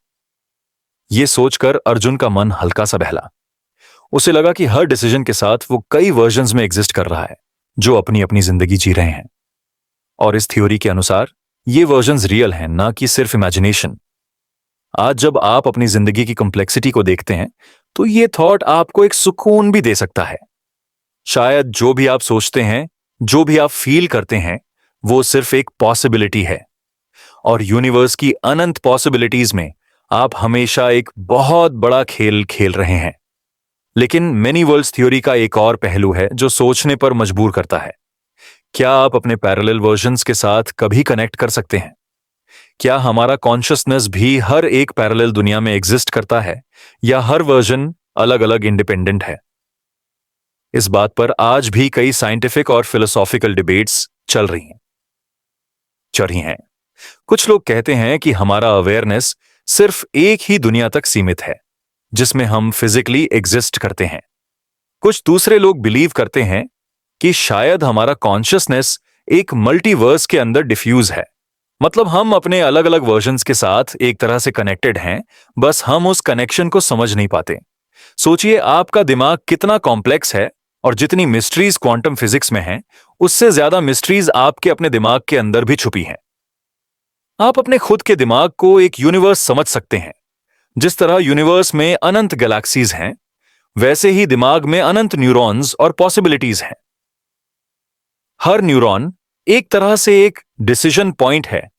Speaker 1: यह सोचकर अर्जुन का मन हल्का सा बहला। उसे लगा कि हर डिसीजन के साथ वो कई वर्जन्स में एग्जिस्ट कर रहा है जो अपनी अपनी जिंदगी जी रहे हैं। और इस थ्योरी के अनुसार ये वर्जन्स रियल हैं, ना कि सिर्फ इमेजिनेशन। आज जब आप अपनी जिंदगी की कॉम्प्लेक्सिटी को देखते हैं तो ये थॉट आपको एक सुकून भी दे सकता है। शायद जो भी आप सोचते हैं, जो भी आप फील करते हैं, वो सिर्फ एक पॉसिबिलिटी है, और यूनिवर्स की अनंत पॉसिबिलिटीज में आप हमेशा एक बहुत बड़ा खेल खेल रहे हैं। लेकिन मेनी वर्ल्ड्स थ्योरी का एक और पहलू है जो सोचने पर मजबूर करता है। क्या आप अपने पैरेलल वर्जन्स के साथ कभी कनेक्ट कर सकते हैं? क्या हमारा कॉन्शियसनेस भी हर एक पैरेलल दुनिया में एग्जिस्ट करता है, या हर वर्जन अलग अलग इंडिपेंडेंट है? इस बात पर आज भी कई साइंटिफिक और फिलोसॉफिकल डिबेट्स चल रही हैं। कुछ लोग कहते हैं कि हमारा अवेयरनेस सिर्फ एक ही दुनिया तक सीमित है जिसमें हम फिजिकली एग्जिस्ट करते हैं। कुछ दूसरे लोग बिलीव करते हैं कि शायद हमारा कॉन्शियसनेस एक मल्टीवर्स के अंदर डिफ्यूज है। मतलब हम अपने अलग अलग वर्जन्स के साथ एक तरह से कनेक्टेड हैं, बस हम उस कनेक्शन को समझ नहीं पाते। सोचिए आपका दिमाग कितना कॉम्प्लेक्स है, और जितनी मिस्ट्रीज क्वांटम फिजिक्स में हैं, उससे ज्यादा मिस्ट्रीज आपके अपने दिमाग के अंदर भी छुपी हैं। आप अपने खुद के दिमाग को एक यूनिवर्स समझ सकते हैं। जिस तरह यूनिवर्स में अनंत गैलेक्सीज हैं, वैसे ही दिमाग में अनंत न्यूरॉन्स और पॉसिबिलिटीज हैं। हर न्यूरॉन एक तरह से एक डिसीजन पॉइंट है,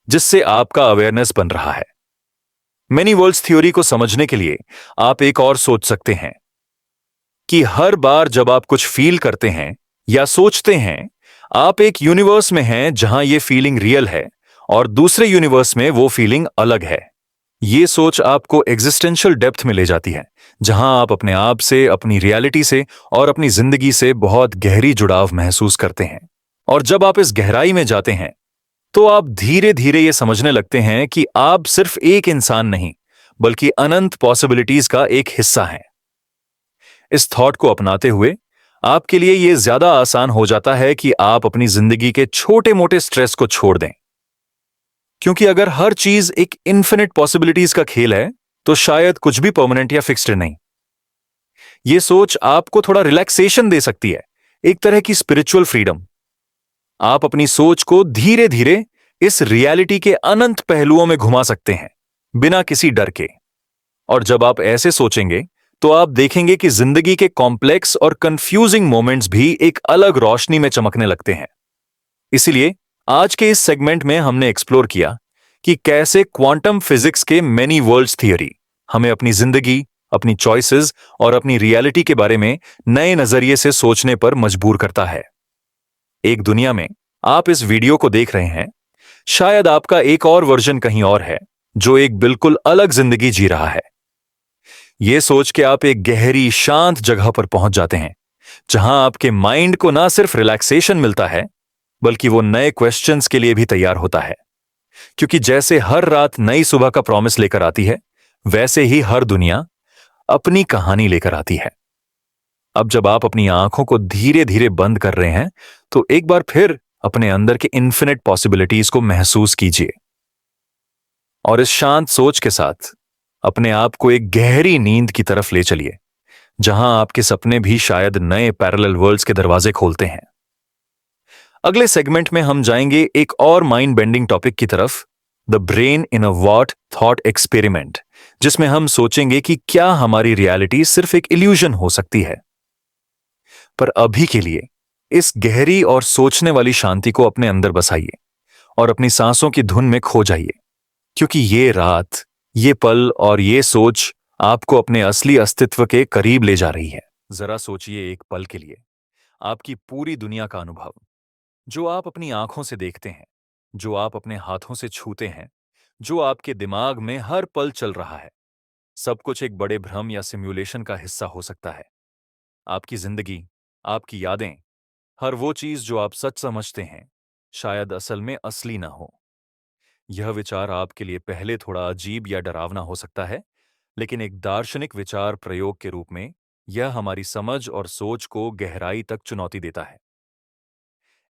Speaker 1: जिससे आपका अवेयरनेस बन रहा है। मेनी वर्ल्ड्स थ्योरी को समझने के लिए आप एक और सोच सकते हैं कि हर बार जब आप कुछ फील करते हैं या सोचते हैं, आप एक यूनिवर्स में हैं जहां यह फीलिंग रियल है, और दूसरे यूनिवर्स में वो फीलिंग अलग है। ये सोच आपको एग्जिस्टेंशियल डेप्थ में ले जाती है, जहां आप अपने आप से, अपनी रियलिटी से और अपनी जिंदगी से बहुत गहरी जुड़ाव महसूस करते हैं। और जब आप इस गहराई में जाते हैं, तो आप धीरे धीरे ये समझने लगते हैं कि आप सिर्फ एक इंसान नहीं, बल्कि अनंत पॉसिबिलिटीज का एक हिस्सा हैं। इस थॉट को अपनाते हुए आपके लिए यह ज्यादा आसान हो जाता है कि आप अपनी जिंदगी के छोटे मोटे स्ट्रेस को छोड़ दें। क्योंकि अगर हर चीज एक इन्फिनिट पॉसिबिलिटीज का खेल है, तो शायद कुछ भी परमानेंट या फिक्स्ड नहीं। यह सोच आपको थोड़ा रिलैक्सेशन दे सकती है, एक तरह की स्पिरिचुअल फ्रीडम। आप अपनी सोच को धीरे धीरे इस रियलिटी के अनंत पहलुओं में घुमा सकते हैं, बिना किसी डर के। और जब आप ऐसे सोचेंगे, तो आप देखेंगे कि जिंदगी के कॉम्प्लेक्स और कंफ्यूजिंग मोमेंट्स भी एक अलग रोशनी में चमकने लगते हैं। इसीलिए आज के इस सेगमेंट में हमने एक्सप्लोर किया कि कैसे क्वांटम फिजिक्स के मेनी वर्ल्ड्स थियरी हमें अपनी जिंदगी, अपनी चॉइसेस और अपनी रियलिटी के बारे में नए नजरिए से सोचने पर मजबूर करता है। एक दुनिया में आप इस वीडियो को देख रहे हैं, शायद आपका एक और वर्जन कहीं और है, जो एक बिल्कुल अलग जिंदगी जी रहा है। यह सोच के आप एक गहरी शांत जगह पर पहुंच जाते हैं, जहां आपके माइंड को ना सिर्फ रिलैक्सेशन मिलता है, बल्कि वो नए क्वेश्चंस के लिए भी तैयार होता है। क्योंकि जैसे हर रात नई सुबह का प्रॉमिस लेकर आती है, वैसे ही हर दुनिया अपनी कहानी लेकर आती है। अब जब आप अपनी आंखों को धीरे धीरे बंद कर रहे हैं, तो एक बार फिर अपने अंदर के इन्फिनिट पॉसिबिलिटीज को महसूस कीजिए, और इस शांत सोच के साथ अपने आप को एक गहरी नींद की तरफ ले चलिए, जहां आपके सपने भी शायद नए पैरेलल वर्ल्ड्स के दरवाजे खोलते हैं। अगले सेगमेंट में हम जाएंगे एक और माइंड बेंडिंग टॉपिक की तरफ, the brain in a what thought experiment, जिसमें हम सोचेंगे कि क्या हमारी रियलिटी सिर्फ एक इल्यूजन हो सकती है। पर अभी के लिए इस गहरी और सोचने वाली शांति को अपने अंदर बसाइए और अपनी सांसों की धुन में खो जाइए, क्योंकि ये रात, ये पल और ये सोच आपको अपने असली अस्तित्व के करीब ले जा रही है। जरा सोचिए एक पल के लिए, आपकी पूरी दुनिया का अनुभव, जो आप अपनी आंखों से देखते हैं, जो आप अपने हाथों से छूते हैं, जो आपके दिमाग में हर पल चल रहा है, सब कुछ एक बड़े भ्रम या सिमुलेशन का हिस्सा हो सकता है। आपकी जिंदगी, आपकी यादें, हर वो चीज जो आप सच समझते हैं, शायद असल में असली ना हो। यह विचार आपके लिए पहले थोड़ा अजीब या डरावना हो सकता है, लेकिन एक दार्शनिक विचार प्रयोग के रूप में यह हमारी समझ और सोच को गहराई तक चुनौती देता है।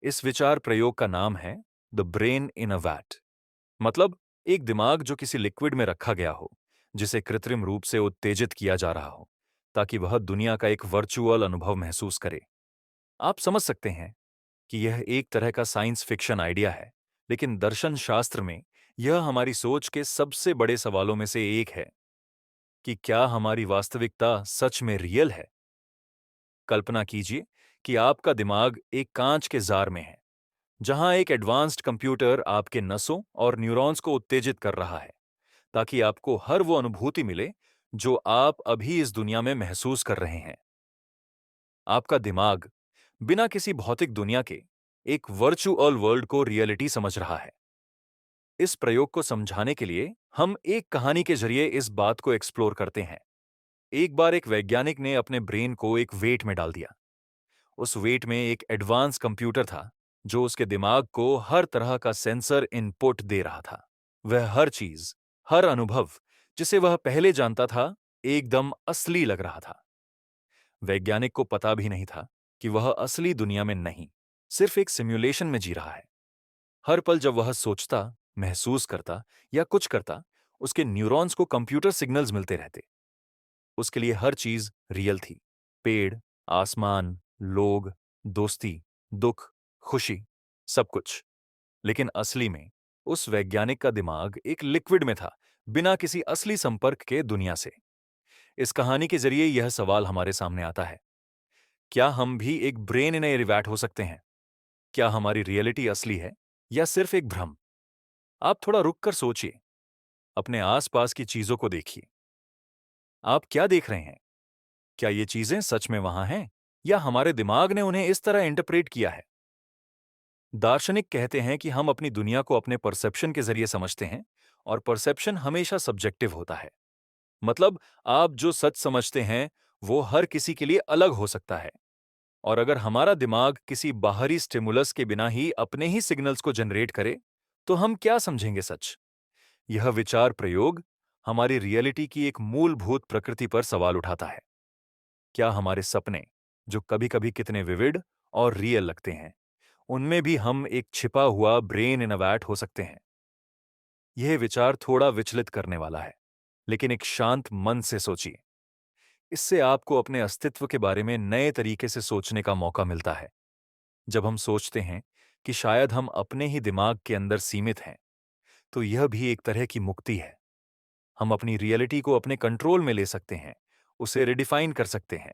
Speaker 1: इस विचार प्रयोग का नाम है the brain in a vat. मतलब एक दिमाग जो किसी लिक्विड में रखा गया हो, जिसे कृत्रिम रूप से उत्तेजित किया जा रहा हो, ताकि वह दुनिया का एक वर्चुअल अनुभव महसूस करे। आप समझ सकते हैं कि यह एक तरह का साइंस फिक्शन आइडिया है, लेकिन दर्शन शास्त्र में यह हमारी सोच के सबसे बड़े सवालों में से एक है कि क्या हमारी वास्तविकता सच में रियल है। कल्पना कीजिए कि आपका दिमाग एक कांच के जार में है, जहां एक एडवांस्ड कंप्यूटर आपके नसों और न्यूरॉन्स को उत्तेजित कर रहा है, ताकि आपको हर वो अनुभूति मिले जो आप अभी इस दुनिया में महसूस कर रहे हैं। आपका दिमाग बिना किसी भौतिक दुनिया के एक वर्चुअल वर्ल्ड को रियलिटी समझ रहा है। इस प्रयोग को समझाने के लिए हम एक कहानी के जरिए इस बात को एक्सप्लोर करते हैं। एक बार एक वैज्ञानिक ने अपने ब्रेन को एक वेट में डाल दिया। उस वेट में एक एडवांस कंप्यूटर था, जो उसके दिमाग को हर तरह का सेंसर इनपुट दे रहा था। वह हर चीज, हर अनुभव जिसे वह पहले जानता था, एकदम असली लग रहा था। वैज्ञानिक को पता भी नहीं था कि वह असली दुनिया में नहीं, सिर्फ एक सिमुलेशन में जी रहा है। हर पल जब वह सोचता, महसूस करता या कुछ करता, उसके न्यूरॉन्स को कंप्यूटर सिग्नल्स मिलते रहते। उसके लिए हर चीज रियल थी। पेड़, आसमान, लोग, दोस्ती, दुख, खुशी, सब कुछ। लेकिन असली में उस वैज्ञानिक का दिमाग एक लिक्विड में था, बिना किसी असली संपर्क के दुनिया से। इस कहानी के जरिए यह सवाल हमारे सामने आता है, क्या हम भी एक ब्रेन इन ए रिवैट हो सकते हैं? क्या हमारी रियलिटी असली है या सिर्फ एक भ्रम? आप थोड़ा रुक कर सोचिए, अपने आसपास की चीजों को देखिए। आप क्या देख रहे हैं? क्या ये चीजें सच में वहां हैं या हमारे दिमाग ने उन्हें इस तरह इंटरप्रेट किया है? दार्शनिक कहते हैं कि हम अपनी दुनिया को अपने परसेप्शन के जरिए समझते हैं, और परसेप्शन हमेशा सब्जेक्टिव होता है। मतलब, आप जो सच समझते हैं वो हर किसी के लिए अलग हो सकता है। और अगर हमारा दिमाग किसी बाहरी स्टिमुलस के बिना ही अपने ही सिग्नल्स को जनरेट करे, तो हम क्या समझेंगे सच? यह विचार प्रयोग हमारी रियलिटी की एक मूलभूत प्रकृति पर सवाल उठाता है। क्या हमारे सपने, जो कभी-कभी कितने विविड और रियल लगते हैं, उनमें भी हम एक छिपा हुआ ब्रेन इन अ वैट हो सकते हैं? यह विचार थोड़ा विचलित करने वाला है, लेकिन एक शांत मन से सोचिए। इससे आपको अपने अस्तित्व के बारे में नए तरीके से सोचने का मौका मिलता है। जब हम सोचते हैं कि शायद हम अपने ही दिमाग के अंदर सीमित हैं, तो यह भी एक तरह की मुक्ति है। हम अपनी रियलिटी को अपने कंट्रोल में ले सकते हैं, उसे रिडिफाइन कर सकते हैं।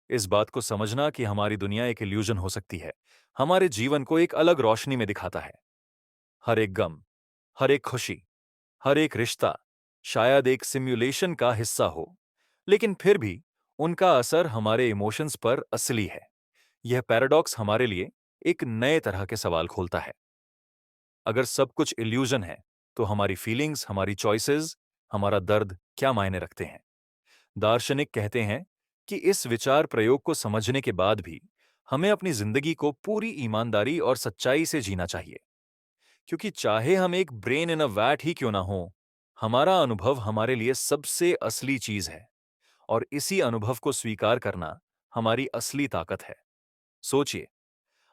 Speaker 1: इस बात को समझना कि हमारी दुनिया एक इल्यूजन हो सकती है, हमारे जीवन को एक अलग रोशनी में दिखाता है। हर एक गम, हर एक खुशी, हर एक रिश्ता शायद एक सिम्युलेशन का हिस्सा हो, लेकिन फिर भी उनका असर हमारे इमोशंस पर असली है। यह पैराडॉक्स हमारे लिए एक नए तरह के सवाल खोलता है। अगर सब कुछ इल्यूजन है, तो हमारी फीलिंग्स, हमारी चॉइसेस, हमारा दर्द क्या मायने रखते हैं? दार्शनिक कहते हैं कि इस विचार प्रयोग को समझने के बाद भी हमें अपनी जिंदगी को पूरी ईमानदारी और सच्चाई से जीना चाहिए। क्योंकि चाहे हम एक ब्रेन इन अ वैट ही क्यों ना हो, हमारा अनुभव हमारे लिए सबसे असली चीज है, और इसी अनुभव को स्वीकार करना हमारी असली ताकत है। सोचिए,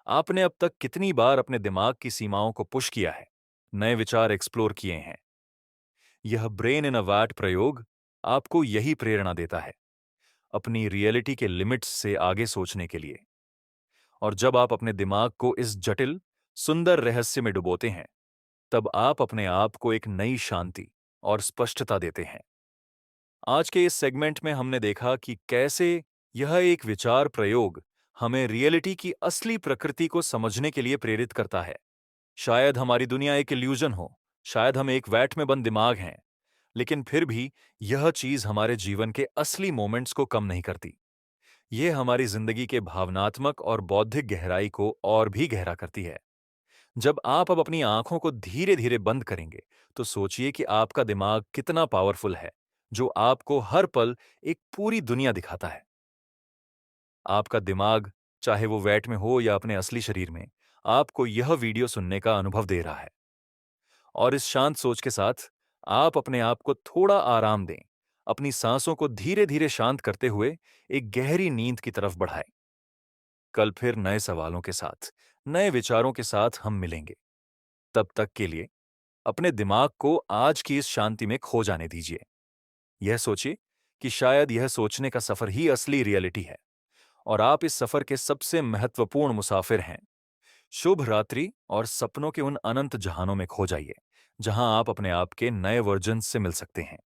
Speaker 1: आपने अब तक कितनी बार अपने दिमाग की सीमाओं को पुश किया है, नए विचार एक्सप्लोर किए हैं? यह ब्रेन इन अ वैट प्रयोग आपको यही प्रेरणा देता है, अपनी रियलिटी के लिमिट्स से आगे सोचने के लिए। और जब आप अपने दिमाग को इस जटिल, सुंदर रहस्य में डुबोते हैं, तब आप अपने आप को एक नई शांति और स्पष्टता देते हैं। आज के इस सेगमेंट में हमने देखा कि कैसे यह एक विचार प्रयोग हमें रियलिटी की असली प्रकृति को समझने के लिए प्रेरित करता है। शायद हमारी दुनिया एक इल्यूजन हो, शायद हम एक वैट में बंद दिमाग हैं, लेकिन फिर भी यह चीज हमारे जीवन के असली मोमेंट्स को कम नहीं करती। यह हमारी जिंदगी के भावनात्मक और बौद्धिक गहराई को और भी गहरा करती है। जब आप अब अपनी आंखों को धीरे धीरे बंद करेंगे, तो सोचिए कि आपका दिमाग कितना पावरफुल है, जो आपको हर पल एक पूरी दुनिया दिखाता है। आपका दिमाग, चाहे वो वैट में हो या अपने असली शरीर में, आपको यह वीडियो सुनने का अनुभव दे रहा है। और इस शांत सोच के साथ आप अपने आप को थोड़ा आराम दें, अपनी सांसों को धीरे धीरे शांत करते हुए एक गहरी नींद की तरफ बढ़ाएं। कल फिर नए सवालों के साथ, नए विचारों के साथ हम मिलेंगे। तब तक के लिए अपने दिमाग को आज की इस शांति में खो जाने दीजिए। यह सोचिए कि शायद यह सोचने का सफर ही असली रियलिटी है, और आप इस सफर के सबसे महत्वपूर्ण मुसाफिर हैं। शुभ रात्रि, और सपनों के उन अनंत जहानों में खो जाइए, जहां आप अपने आप के नए वर्जन से मिल सकते हैं।